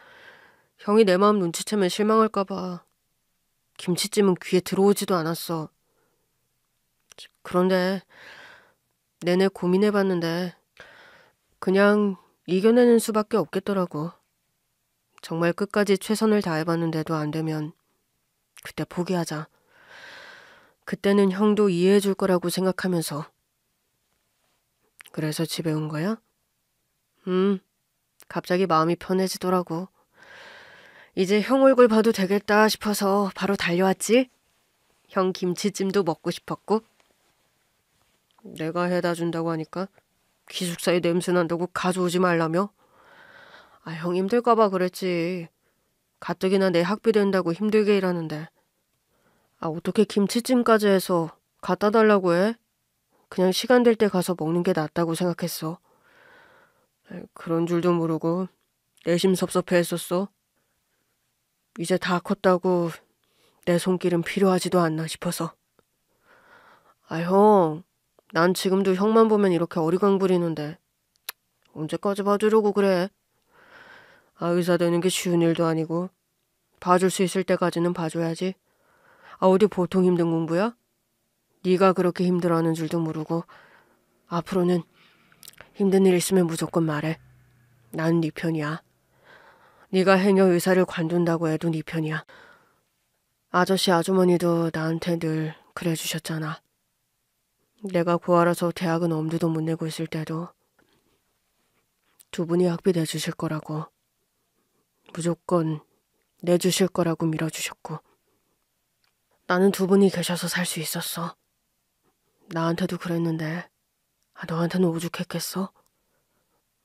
형이 내 마음 눈치채면 실망할까봐 김치찜은 귀에 들어오지도 않았어. 그런데 내내 고민해봤는데 그냥 이겨내는 수밖에 없겠더라고. 정말 끝까지 최선을 다해봤는데도 안 되면 그때 포기하자. 그때는 형도 이해해줄 거라고 생각하면서. 그래서 집에 온 거야? 갑자기 마음이 편해지더라고. 이제 형 얼굴 봐도 되겠다 싶어서 바로 달려왔지? 형 김치찜도 먹고 싶었고. 내가 해다 준다고 하니까 기숙사에 냄새 난다고 가져오지 말라며? 형 힘들까봐 그랬지. 가뜩이나 내 학비 된다고 힘들게 일하는데. 어떻게 김치찜까지 해서 갖다 달라고 해? 그냥 시간 될 때 가서 먹는 게 낫다고 생각했어. 그런 줄도 모르고 내심 섭섭해 했었어. 이제 다 컸다고 내 손길은 필요하지도 않나 싶어서. 형, 난 지금도 형만 보면 이렇게 어리광 부리는데 언제까지 봐주려고 그래? 의사 되는 게 쉬운 일도 아니고 봐줄 수 있을 때까지는 봐줘야지. 어디 보통 힘든 공부야? 네가 그렇게 힘들어하는 줄도 모르고. 앞으로는 힘든 일 있으면 무조건 말해. 난 네 편이야. 네가 해녀 의사를 관둔다고 해도 네 편이야. 아저씨 아주머니도 나한테 늘 그래주셨잖아. 내가 고아라서 대학은 엄두도 못 내고 있을 때도 두 분이 학비 내주실 거라고, 무조건 내주실 거라고 밀어주셨고. 나는 두 분이 계셔서 살 수 있었어. 나한테도 그랬는데 너한테는 오죽했겠어?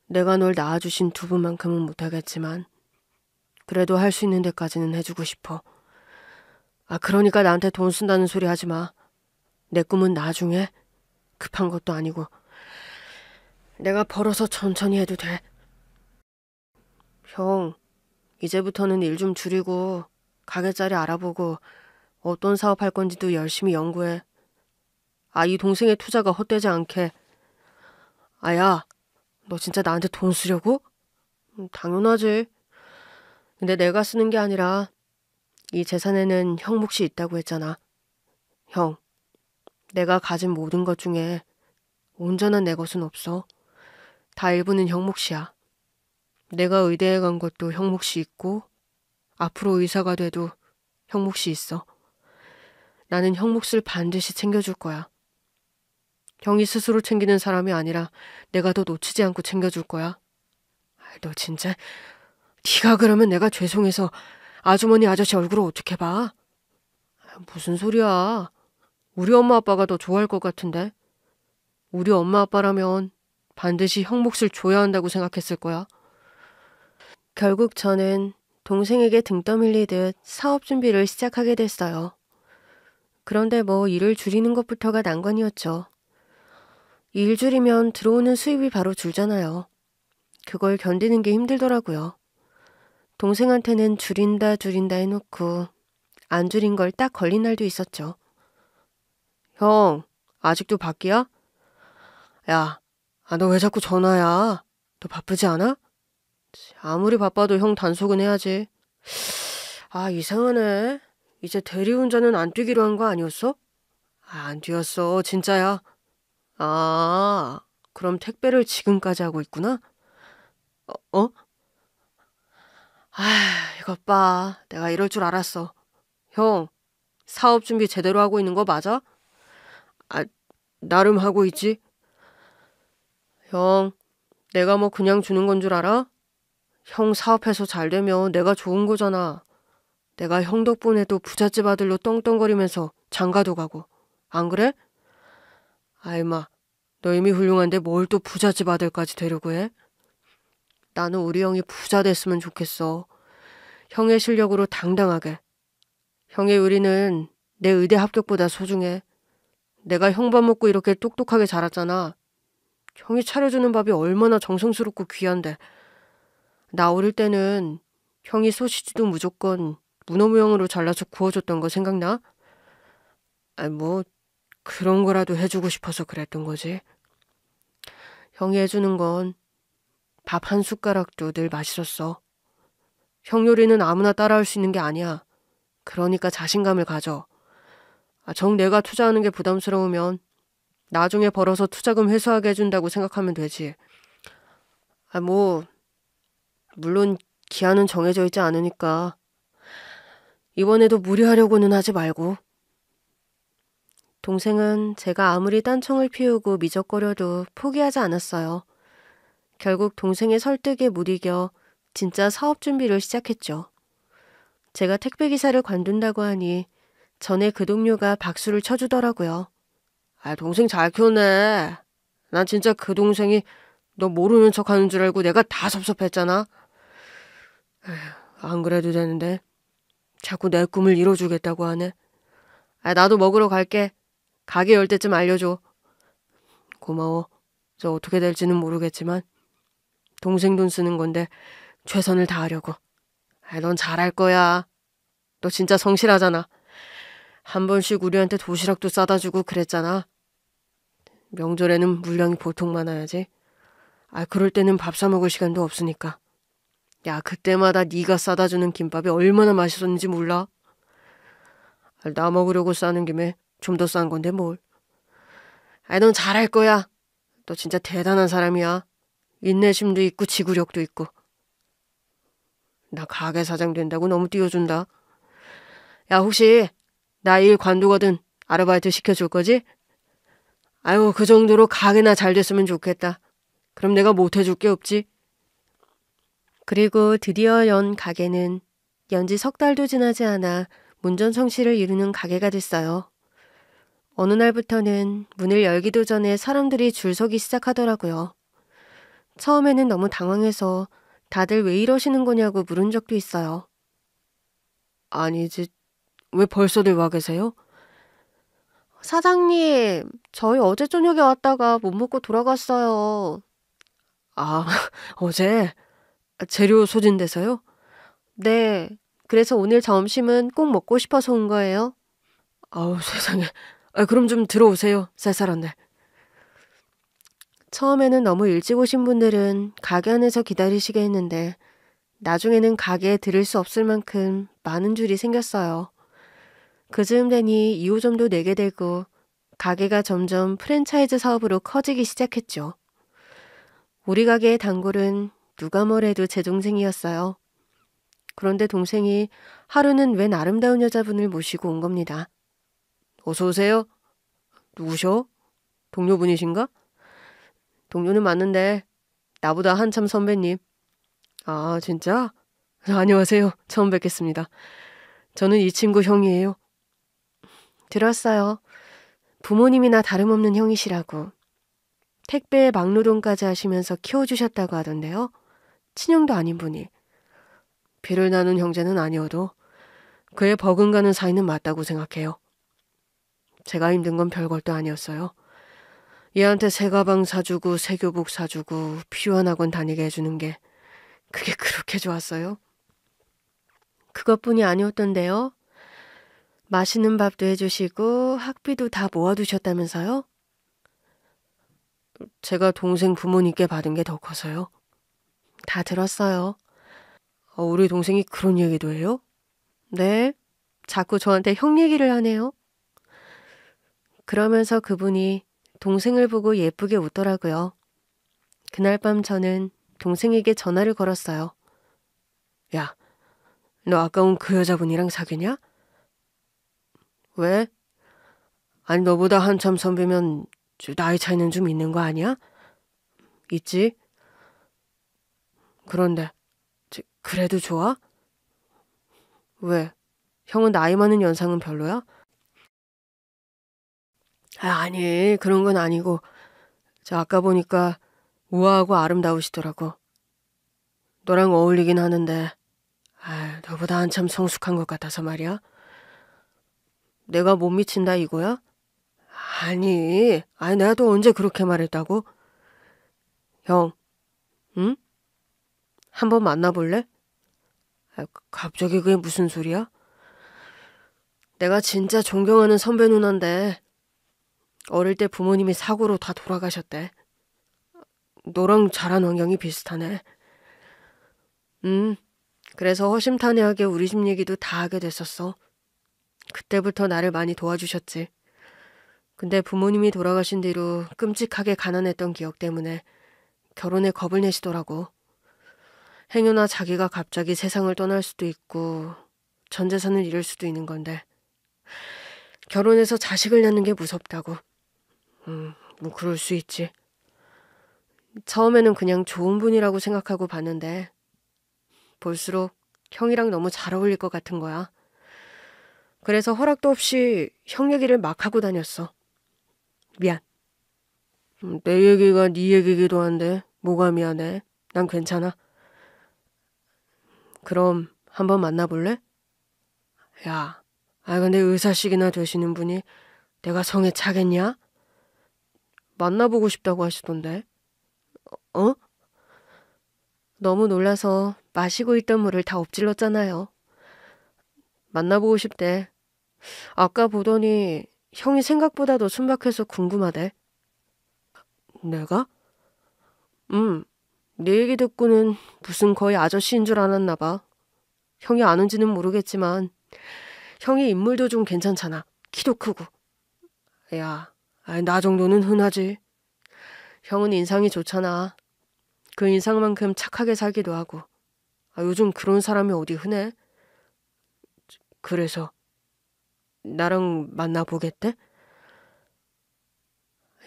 내가 널 낳아주신 두 분만큼은 못하겠지만 그래도 할 수 있는 데까지는 해주고 싶어. 그러니까 나한테 돈 쓴다는 소리 하지 마. 내 꿈은 나중에, 급한 것도 아니고. 내가 벌어서 천천히 해도 돼. 형, 이제부터는 일 좀 줄이고 가게자리 알아보고 어떤 사업할 건지도 열심히 연구해. 이 동생의 투자가 헛되지 않게. 야, 너 진짜 나한테 돈 쓰려고? 당연하지. 근데 내가 쓰는 게 아니라 이 재산에는 형 몫이 있다고 했잖아. 형, 내가 가진 모든 것 중에 온전한 내 것은 없어. 다 일부는 형 몫이야. 내가 의대에 간 것도 형 몫이 있고 앞으로 의사가 돼도 형 몫이 있어. 나는 형 몫을 반드시 챙겨줄 거야. 형이 스스로 챙기는 사람이 아니라 내가 더 놓치지 않고 챙겨줄 거야. 너 진짜, 네가 그러면 내가 죄송해서 아주머니 아저씨 얼굴을 어떻게 봐? 무슨 소리야. 우리 엄마 아빠가 더 좋아할 것 같은데. 우리 엄마 아빠라면 반드시 형 몫을 줘야 한다고 생각했을 거야. 결국 저는 동생에게 등 떠밀리듯 사업 준비를 시작하게 됐어요. 그런데 뭐 일을 줄이는 것부터가 난관이었죠. 일 줄이면 들어오는 수입이 바로 줄잖아요. 그걸 견디는 게 힘들더라고요. 동생한테는 줄인다 해놓고 안 줄인 걸 딱 걸린 날도 있었죠. 형, 아직도 밖이야? 야, 너 왜 자꾸 전화야? 너 바쁘지 않아? 아무리 바빠도 형 단속은 해야지. 이상하네. 이제 대리운전은 안 뛰기로 한 거 아니었어? 안 뛰었어, 진짜야. 아, 그럼 택배를 지금까지 하고 있구나? 어? 이것 봐. 내가 이럴 줄 알았어. 형, 사업 준비 제대로 하고 있는 거 맞아? 아, 나름 하고 있지. 형, 내가 뭐 그냥 주는 건 줄 알아? 형 사업해서 잘 되면 내가 좋은 거잖아. 내가 형 덕분에도 부잣집 아들로 떵떵거리면서 장가도 가고. 안 그래? 임마, 너 이미 훌륭한데 뭘 또 부잣집 아들까지 되려고 해? 나는 우리 형이 부자 됐으면 좋겠어. 형의 실력으로 당당하게. 형의 의리는 내 의대 합격보다 소중해. 내가 형 밥 먹고 이렇게 똑똑하게 자랐잖아. 형이 차려주는 밥이 얼마나 정성스럽고 귀한데. 나 어릴 때는 형이 소시지도 무조건 문어 모양으로 잘라서 구워줬던 거 생각나? 뭐 그런 거라도 해주고 싶어서 그랬던 거지. 형이 해주는 건 밥 한 숟가락도 늘 맛있었어. 형 요리는 아무나 따라할 수 있는 게 아니야. 그러니까 자신감을 가져. 정 내가 투자하는 게 부담스러우면 나중에 벌어서 투자금 회수하게 해준다고 생각하면 되지. 뭐 물론 기한은 정해져 있지 않으니까 이번에도 무리하려고는 하지 말고. 동생은 제가 아무리 딴청을 피우고 미적거려도 포기하지 않았어요. 결국 동생의 설득에 못 이겨 진짜 사업 준비를 시작했죠. 제가 택배기사를 관둔다고 하니 전에 그 동료가 박수를 쳐주더라고요. 동생 잘 키웠네. 난 진짜 그 동생이 너 모르는 척 하는 줄 알고 내가 다 섭섭했잖아. 안 그래도 되는데 자꾸 내 꿈을 이뤄주겠다고 하네. 나도 먹으러 갈게. 가게 열 때쯤 알려줘. 고마워. 저 어떻게 될지는 모르겠지만 동생 돈 쓰는 건데 최선을 다하려고. 넌 잘할 거야. 너 진짜 성실하잖아. 한 번씩 우리한테 도시락도 싸다 주고 그랬잖아. 명절에는 물량이 보통 많아야지. 그럴 때는 밥 사 먹을 시간도 없으니까. 야, 그때마다 네가 싸다 주는 김밥이 얼마나 맛있었는지 몰라? 나 먹으려고 싸는 김에 좀 더 싼 건데 뭘. 넌 잘할 거야. 너 진짜 대단한 사람이야. 인내심도 있고 지구력도 있고. 나 가게 사장 된다고 너무 띄워준다. 야, 혹시 나 일 관두거든 아르바이트 시켜줄 거지? 그 정도로 가게나 잘 됐으면 좋겠다. 그럼 내가 못해줄 게 없지? 그리고 드디어 연 가게는 연지 석 달도 지나지 않아 문전성시를 이루는 가게가 됐어요. 어느 날부터는 문을 열기도 전에 사람들이 줄 서기 시작하더라고요. 처음에는 너무 당황해서 다들 왜 이러시는 거냐고 물은 적도 있어요. 아니지, 왜 벌써들 와 계세요? 사장님, 저희 어제 저녁에 왔다가 못 먹고 돌아갔어요. 어제? 재료 소진돼서요? 네, 그래서 오늘 점심은 꼭 먹고 싶어서 온 거예요. 세상에. 그럼 좀 들어오세요, 쌀쌀한데. 처음에는 너무 일찍 오신 분들은 가게 안에서 기다리시게 했는데 나중에는 가게에 들을 수 없을 만큼 많은 줄이 생겼어요. 그즈음 되니 2호점도 내게 되고 가게가 점점 프랜차이즈 사업으로 커지기 시작했죠. 우리 가게의 단골은 누가 뭐래도 제 동생이었어요. 그런데 동생이 하루는 웬 아름다운 여자분을 모시고 온 겁니다. 어서 오세요. 누구셔? 동료분이신가? 동료는 맞는데 나보다 한참 선배님. 진짜? 안녕하세요. 처음 뵙겠습니다. 저는 이 친구 형이에요. 들었어요. 부모님이나 다름없는 형이시라고. 택배에 막노동까지 하시면서 키워주셨다고 하던데요. 친형도 아닌 분이. 피를 나눈 형제는 아니어도 그의 버금가는 사이는 맞다고 생각해요. 제가 힘든 건 별것도 아니었어요. 얘한테 새 가방 사주고 새 교복 사주고 필요한 학원 다니게 해주는 게 그게 그렇게 좋았어요? 그것뿐이 아니었던데요. 맛있는 밥도 해주시고 학비도 다 모아두셨다면서요? 제가 동생 부모님께 받은 게 더 커서요. 다 들었어요. 우리 동생이 그런 얘기도 해요? 네, 자꾸 저한테 형 얘기를 하네요. 그러면서 그분이 동생을 보고 예쁘게 웃더라고요. 그날 밤 저는 동생에게 전화를 걸었어요. 야, 너 아까 온 그 여자분이랑 사귀냐? 왜? 아니 너보다 한참 선배면 나이 차이는 좀 있는 거 아니야? 있지? 그런데 그래도 좋아? 왜? 형은 나이 많은 연상은 별로야? 아니 그런 건 아니고 아까 보니까 우아하고 아름다우시더라고. 너랑 어울리긴 하는데 너보다 한참 성숙한 것 같아서 말이야. 내가 못 미친다 이거야? 아니 내가 또 언제 그렇게 말했다고? 형, 응? 한번 만나볼래? 갑자기 그게 무슨 소리야? 내가 진짜 존경하는 선배 누나인데 어릴 때 부모님이 사고로 다 돌아가셨대. 너랑 자란 환경이 비슷하네. 그래서 허심탄회하게 우리 집 얘기도 다 하게 됐었어. 그때부터 나를 많이 도와주셨지. 근데 부모님이 돌아가신 뒤로 끔찍하게 가난했던 기억 때문에 결혼에 겁을 내시더라고. 행여나 자기가 갑자기 세상을 떠날 수도 있고 전 재산을 잃을 수도 있는 건데 결혼해서 자식을 낳는 게 무섭다고. 뭐 그럴 수 있지. 처음에는 그냥 좋은 분이라고 생각하고 봤는데 볼수록 형이랑 너무 잘 어울릴 것 같은 거야. 그래서 허락도 없이 형 얘기를 막 하고 다녔어. 미안. 내 얘기가 네 얘기기도 한데 뭐가 미안해? 난 괜찮아. 그럼 한번 만나볼래? 야, 근데 의사식이나 되시는 분이 내가 성에 차겠냐? 만나보고 싶다고 하시던데. 어? 너무 놀라서 마시고 있던 물을 다 엎질렀잖아요. 만나보고 싶대. 아까 보더니 형이 생각보다 더 순박해서 궁금하대. 내가? 네 얘기 듣고는 무슨 거의 아저씨인 줄 알았나 봐. 형이 아는지는 모르겠지만 형이 인물도 좀 괜찮잖아. 키도 크고. 야, 나 정도는 흔하지. 형은 인상이 좋잖아. 그 인상만큼 착하게 살기도 하고. 요즘 그런 사람이 어디 흔해? 그래서 나랑 만나보겠대?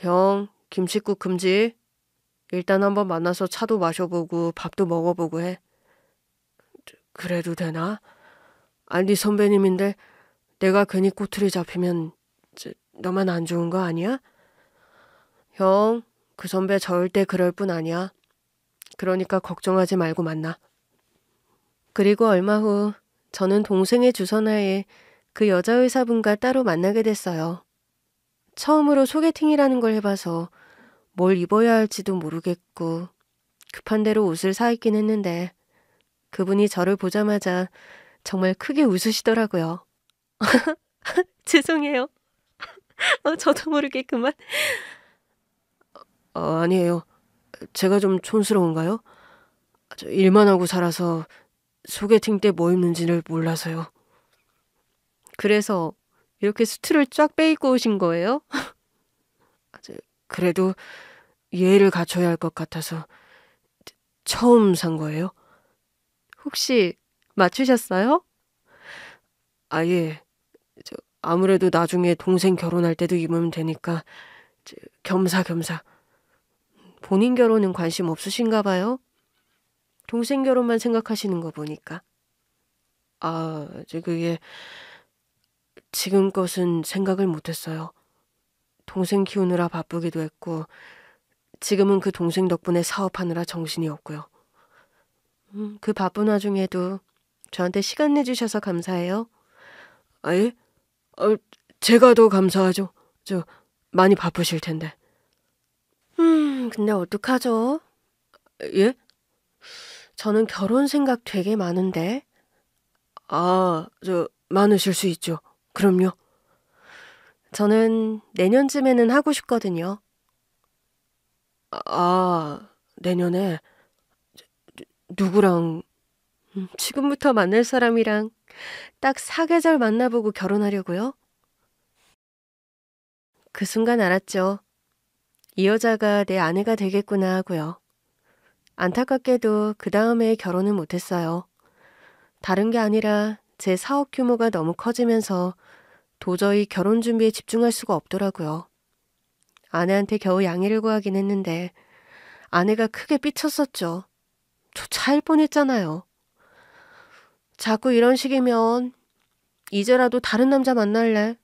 형, 김칫국 금지. 일단 한번 만나서 차도 마셔보고 밥도 먹어보고 해. 그래도 되나? 네 선배님인데 내가 괜히 꼬투리 잡히면 너만 안 좋은 거 아니야? 형, 그 선배 절대 그럴 뿐 아니야. 그러니까 걱정하지 말고 만나. 그리고 얼마 후 저는 동생의 주선하에 그 여자 의사분과 따로 만나게 됐어요. 처음으로 소개팅이라는 걸 해봐서 뭘 입어야 할지도 모르겠고 급한 대로 옷을 사입긴 했는데 그분이 저를 보자마자 정말 크게 웃으시더라고요. 죄송해요. 저도 모르게 그만. 아니에요. 제가 좀 촌스러운가요? 저 일만 하고 살아서 소개팅 때 뭐 입는지를 몰라서요. 그래서 이렇게 수트를 쫙 빼입고 오신 거예요? 그래도 예의를 갖춰야 할 것 같아서 처음 산 거예요. 혹시 맞추셨어요? 예. 아무래도 나중에 동생 결혼할 때도 입으면 되니까 겸사겸사. 본인 결혼은 관심 없으신가 봐요? 동생 결혼만 생각하시는 거 보니까. 그게 지금껏은 생각을 못했어요. 동생 키우느라 바쁘기도 했고 지금은 그 동생 덕분에 사업하느라 정신이 없고요. 그 바쁜 와중에도 저한테 시간 내주셔서 감사해요. 아, 예? 제가 더 감사하죠. 많이 바쁘실 텐데. 근데 어떡하죠? 예? 저는 결혼 생각 되게 많은데. 많으실 수 있죠. 그럼요. 저는 내년쯤에는 하고 싶거든요. 내년에 누구랑? 지금부터 만날 사람이랑 딱 4계절 만나보고 결혼하려고요. 그 순간 알았죠. 이 여자가 내 아내가 되겠구나 하고요. 안타깝게도 그 다음에 결혼은 못했어요. 다른 게 아니라 제 사업 규모가 너무 커지면서 도저히 결혼 준비에 집중할 수가 없더라고요. 아내한테 겨우 양해를 구하긴 했는데 아내가 크게 삐쳤었죠. 저 차일 뻔했잖아요. 자꾸 이런 식이면 이제라도 다른 남자 만날래?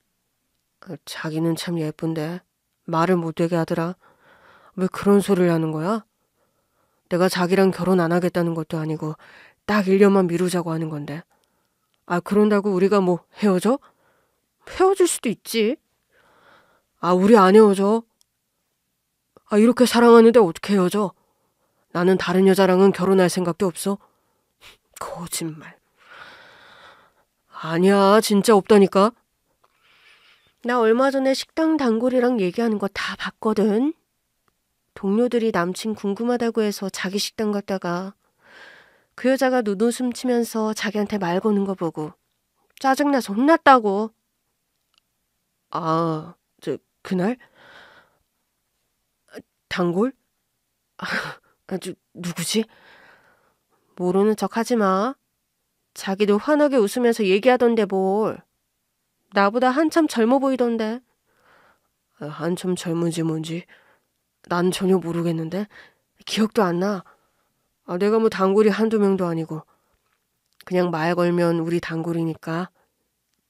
자기는 참 예쁜데 말을 못되게 하더라. 왜 그런 소리를 하는 거야? 내가 자기랑 결혼 안 하겠다는 것도 아니고 딱 1년만 미루자고 하는 건데. 그런다고 우리가 뭐 헤어져? 헤어질 수도 있지. 우리 안 헤어져. 이렇게 사랑하는데 어떻게 헤어져? 나는 다른 여자랑은 결혼할 생각도 없어. 거짓말. 아니야, 진짜 없다니까. 나 얼마 전에 식당 단골이랑 얘기하는 거 다 봤거든. 동료들이 남친 궁금하다고 해서 자기 식당 갔다가 그 여자가 눈웃음 치면서 자기한테 말 거는 거 보고 짜증나서 혼났다고. 그날? 단골? 누구지? 모르는 척 하지 마. 자기도 환하게 웃으면서 얘기하던데 뭘. 나보다 한참 젊어 보이던데. 한참 젊은지 뭔지 난 전혀 모르겠는데 기억도 안 나. 내가 뭐 단골이 한두 명도 아니고 그냥 말 걸면 우리 단골이니까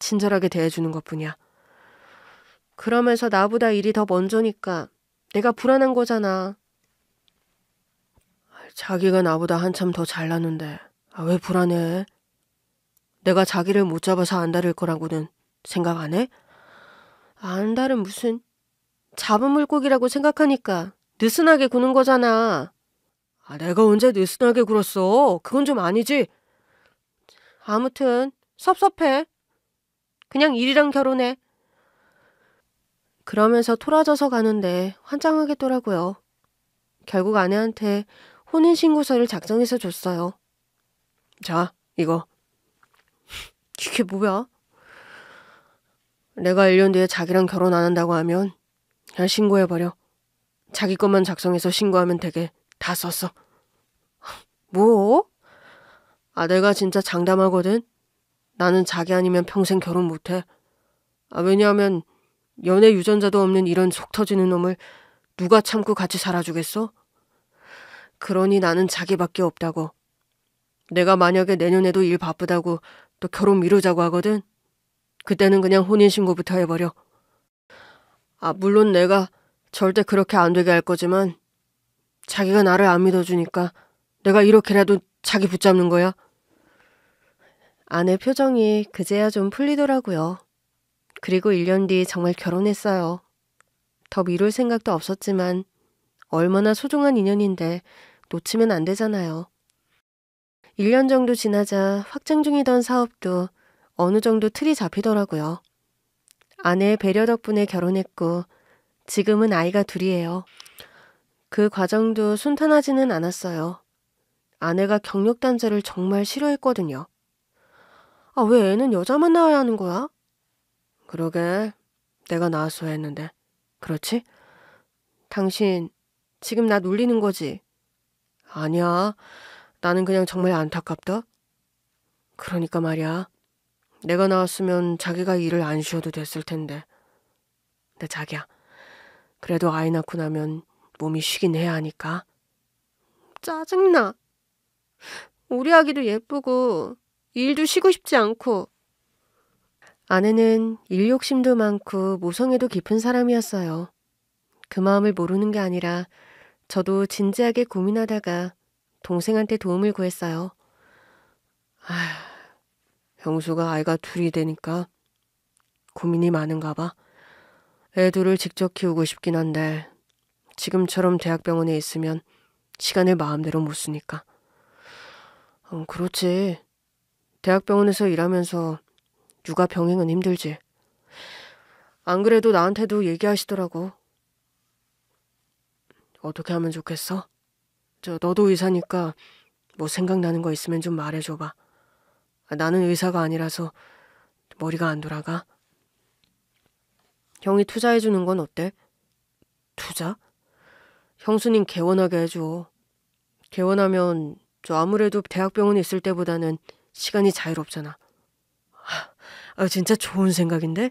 친절하게 대해주는 것뿐이야. 그러면서 나보다 일이 더 먼저니까 내가 불안한 거잖아. 자기가 나보다 한참 더 잘났는데 왜 불안해? 내가 자기를 못 잡아서 안달일 거라고는 생각 안 해? 안달은 무슨. 잡은 물고기라고 생각하니까 느슨하게 구는 거잖아. 내가 언제 느슨하게 굴었어? 그건 좀 아니지? 아무튼 섭섭해. 그냥 일이랑 결혼해. 그러면서 토라져서 가는데 환장하겠더라고요. 결국 아내한테 혼인신고서를 작성해서 줬어요. 자, 이거. 이게 뭐야? 내가 1년 뒤에 자기랑 결혼 안 한다고 하면 그냥 신고해버려. 자기 것만 작성해서 신고하면 되게 다 썼어. 뭐? 내가 진짜 장담하거든. 나는 자기 아니면 평생 결혼 못해. 왜냐하면 연애 유전자도 없는 이런 속 터지는 놈을 누가 참고 같이 살아주겠어? 그러니 나는 자기밖에 없다고. 내가 만약에 내년에도 일 바쁘다고 또 결혼 미루자고 하거든. 그때는 그냥 혼인신고부터 해버려. 물론 내가 절대 그렇게 안 되게 할 거지만 자기가 나를 안 믿어주니까 내가 이렇게라도 자기 붙잡는 거야. 아내 표정이 그제야 좀 풀리더라고요. 그리고 1년 뒤 정말 결혼했어요. 더 미룰 생각도 없었지만 얼마나 소중한 인연인데 놓치면 안 되잖아요. 1년 정도 지나자 확장 중이던 사업도 어느 정도 틀이 잡히더라고요. 아내의 배려 덕분에 결혼했고 지금은 아이가 둘이에요. 그 과정도 순탄하지는 않았어요. 아내가 경력단절을 정말 싫어했거든요. 왜 애는 여자만 낳아야 하는 거야? 그러게, 내가 낳았어야 했는데. 그렇지? 당신 지금 나 놀리는 거지? 아니야, 나는 그냥 정말 안타깝다. 그러니까 말이야. 내가 나왔으면 자기가 일을 안 쉬어도 됐을 텐데. 근데 자기야, 그래도 아이 낳고 나면 몸이 쉬긴 해야 하니까. 짜증나. 우리 아기도 예쁘고 일도 쉬고 싶지 않고. 아내는 일 욕심도 많고 모성애도 깊은 사람이었어요. 그 마음을 모르는 게 아니라 저도 진지하게 고민하다가 동생한테 도움을 구했어요. 형수가 아이가 둘이 되니까 고민이 많은가 봐. 애 둘을 직접 키우고 싶긴 한데 지금처럼 대학병원에 있으면 시간을 마음대로 못 쓰니까. 그렇지. 대학병원에서 일하면서 육아 병행은 힘들지. 안 그래도 나한테도 얘기하시더라고. 어떻게 하면 좋겠어? 너도 의사니까 뭐 생각나는 거 있으면 좀 말해줘봐. 나는 의사가 아니라서 머리가 안 돌아가. 형이 투자해주는 건 어때? 투자? 형수님 개원하게 해줘. 개원하면 아무래도 대학병원에 있을 때보다는 시간이 자유롭잖아. 진짜 좋은 생각인데?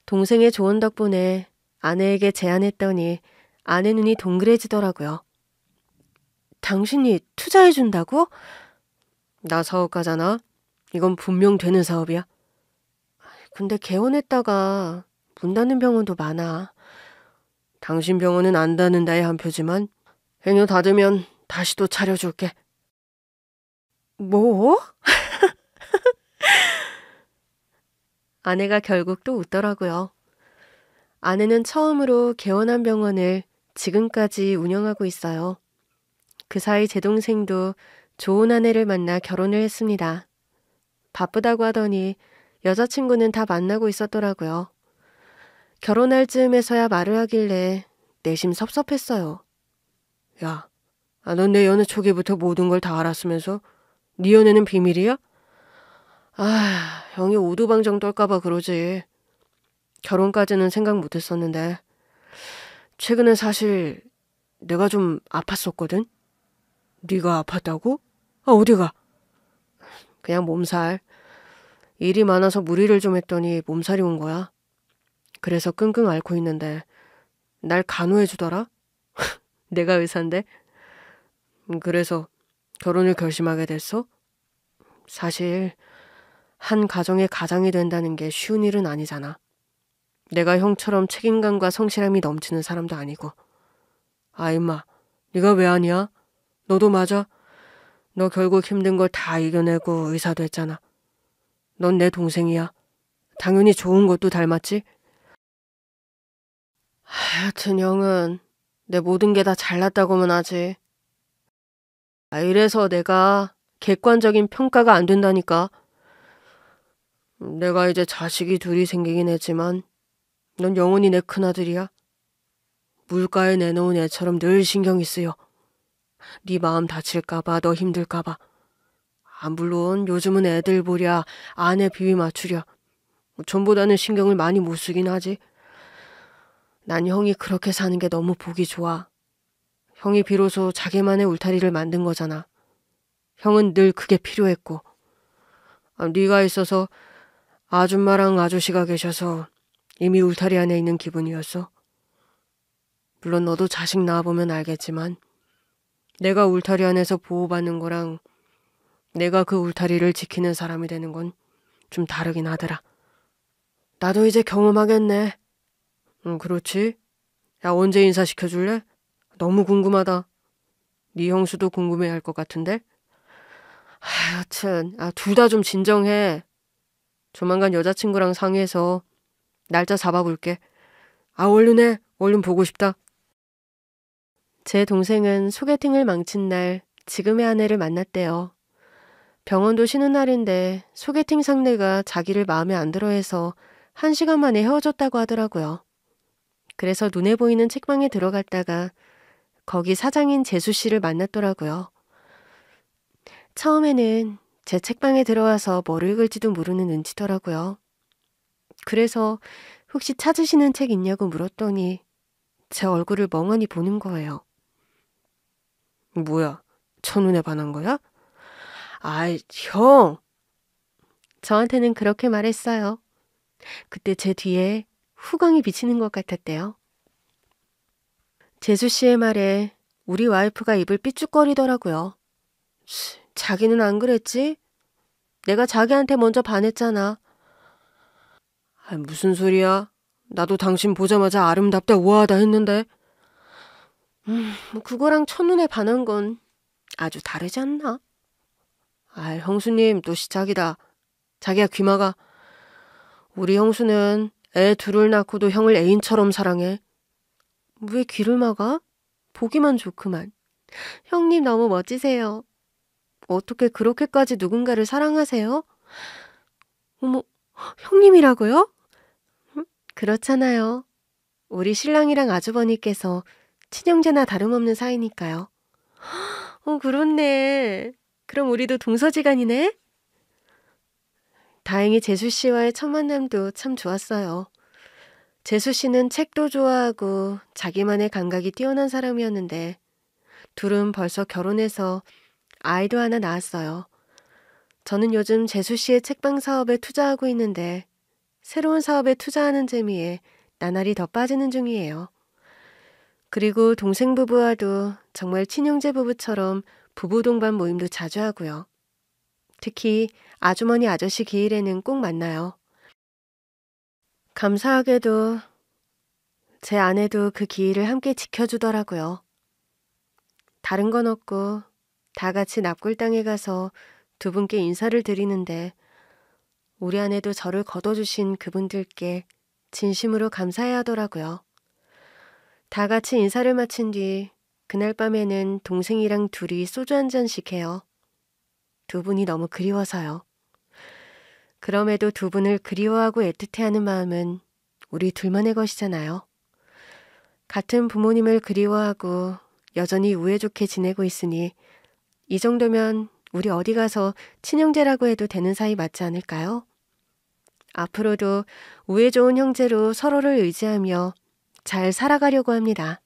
동생의 조언 덕분에 아내에게 제안했더니 아내 눈이 동그래지더라고요. 당신이 투자해준다고? 나 사업가잖아. 이건 분명 되는 사업이야. 근데 개원했다가 문 닫는 병원도 많아. 당신 병원은 안 닫는다의 한 표지만 행여 닫으면 다시 또 차려줄게. 뭐? 아내가 결국 또 웃더라고요. 아내는 처음으로 개원한 병원을 지금까지 운영하고 있어요. 그 사이 제 동생도 좋은 아내를 만나 결혼을 했습니다. 바쁘다고 하더니 여자친구는 다 만나고 있었더라고요. 결혼할 즈음에서야 말을 하길래 내심 섭섭했어요. 야, 넌 내 연애 초기부터 모든 걸 다 알았으면서 네 연애는 비밀이야? 형이 오두방정 떨까봐 그러지. 결혼까지는 생각 못했었는데 최근에 사실 내가 좀 아팠었거든? 네가 아팠다고? 어디가? 그냥 몸살. 일이 많아서 무리를 좀 했더니 몸살이 온 거야. 그래서 끙끙 앓고 있는데 날 간호해주더라? 내가 의사인데? 그래서 결혼을 결심하게 됐어? 사실 한 가정의 가장이 된다는 게 쉬운 일은 아니잖아. 내가 형처럼 책임감과 성실함이 넘치는 사람도 아니고. 임마, 네가 왜 아니야? 너도 맞아. 너 결국 힘든 걸 다 이겨내고 의사도 했잖아. 넌 내 동생이야. 당연히 좋은 것도 닮았지? 하여튼 형은 내 모든 게 다 잘났다고만 하지. 이래서 내가 객관적인 평가가 안 된다니까. 내가 이제 자식이 둘이 생기긴 했지만 넌 영원히 내 큰아들이야. 물가에 내놓은 애처럼 늘 신경이 쓰여. 네 마음 다칠까봐, 너 힘들까봐. 물론 요즘은 애들 보랴, 아내 비위 맞추랴. 전보다는 신경을 많이 못 쓰긴 하지. 난 형이 그렇게 사는 게 너무 보기 좋아. 형이 비로소 자기만의 울타리를 만든 거잖아. 형은 늘 그게 필요했고. 네가 있어서 아줌마랑 아저씨가 계셔서 이미 울타리 안에 있는 기분이었어. 물론 너도 자식 낳아보면 알겠지만 내가 울타리 안에서 보호받는 거랑 내가 그 울타리를 지키는 사람이 되는 건 좀 다르긴 하더라. 나도 이제 경험하겠네. 그렇지. 야, 언제 인사시켜줄래? 너무 궁금하다. 네 형수도 궁금해할 것 같은데? 하여튼 둘 다 좀 진정해. 조만간 여자친구랑 상의해서 날짜 잡아볼게. 얼른 해. 얼른 보고 싶다. 제 동생은 소개팅을 망친 날 지금의 아내를 만났대요. 병원도 쉬는 날인데 소개팅 상대가 자기를 마음에 안 들어해서 1시간 만에 헤어졌다고 하더라고요. 그래서 눈에 보이는 책방에 들어갔다가 거기 사장인 재수 씨를 만났더라고요. 처음에는 제 책방에 들어와서 뭘 읽을지도 모르는 눈치더라고요. 그래서 혹시 찾으시는 책 있냐고 물었더니 제 얼굴을 멍하니 보는 거예요. 뭐야, 첫눈에 반한 거야? 형! 저한테는 그렇게 말했어요. 그때 제 뒤에 후광이 비치는 것 같았대요. 재수 씨의 말에 우리 와이프가 입을 삐죽거리더라고요. 자기는 안 그랬지? 내가 자기한테 먼저 반했잖아. 무슨 소리야? 나도 당신 보자마자 아름답다 우아하다 했는데. 그거랑 첫눈에 반한 건 아주 다르지 않나? 형수님 또 시작이다. 자기야 귀 막아. 우리 형수는 애 둘을 낳고도 형을 애인처럼 사랑해. 왜 귀를 막아? 보기만 좋구만. 형님 너무 멋지세요. 어떻게 그렇게까지 누군가를 사랑하세요? 어머, 형님이라고요? 그렇잖아요. 우리 신랑이랑 아주버니께서 친형제나 다름없는 사이니까요. 그렇네. 그럼 우리도 동서지간이네? 다행히 재수 씨와의 첫 만남도 참 좋았어요. 재수 씨는 책도 좋아하고 자기만의 감각이 뛰어난 사람이었는데 둘은 벌써 결혼해서 아이도 하나 낳았어요. 저는 요즘 재수 씨의 책방 사업에 투자하고 있는데 새로운 사업에 투자하는 재미에 나날이 더 빠지는 중이에요. 그리고 동생 부부와도 정말 친형제 부부처럼 부부 동반 모임도 자주 하고요. 특히 아주머니 아저씨 기일에는 꼭 만나요. 감사하게도 제 아내도 그 기일을 함께 지켜주더라고요. 다른 건 없고 다 같이 납골당에 가서 두 분께 인사를 드리는데 우리 아내도 저를 거둬주신 그분들께 진심으로 감사해야 하더라고요. 다 같이 인사를 마친 뒤 그날 밤에는 동생이랑 둘이 소주 한 잔씩 해요. 두 분이 너무 그리워서요. 그럼에도 두 분을 그리워하고 애틋해하는 마음은 우리 둘만의 것이잖아요. 같은 부모님을 그리워하고 여전히 우애 좋게 지내고 있으니 이 정도면 우리 어디 가서 친형제라고 해도 되는 사이 맞지 않을까요? 앞으로도 우애 좋은 형제로 서로를 의지하며 잘 살아가려고 합니다.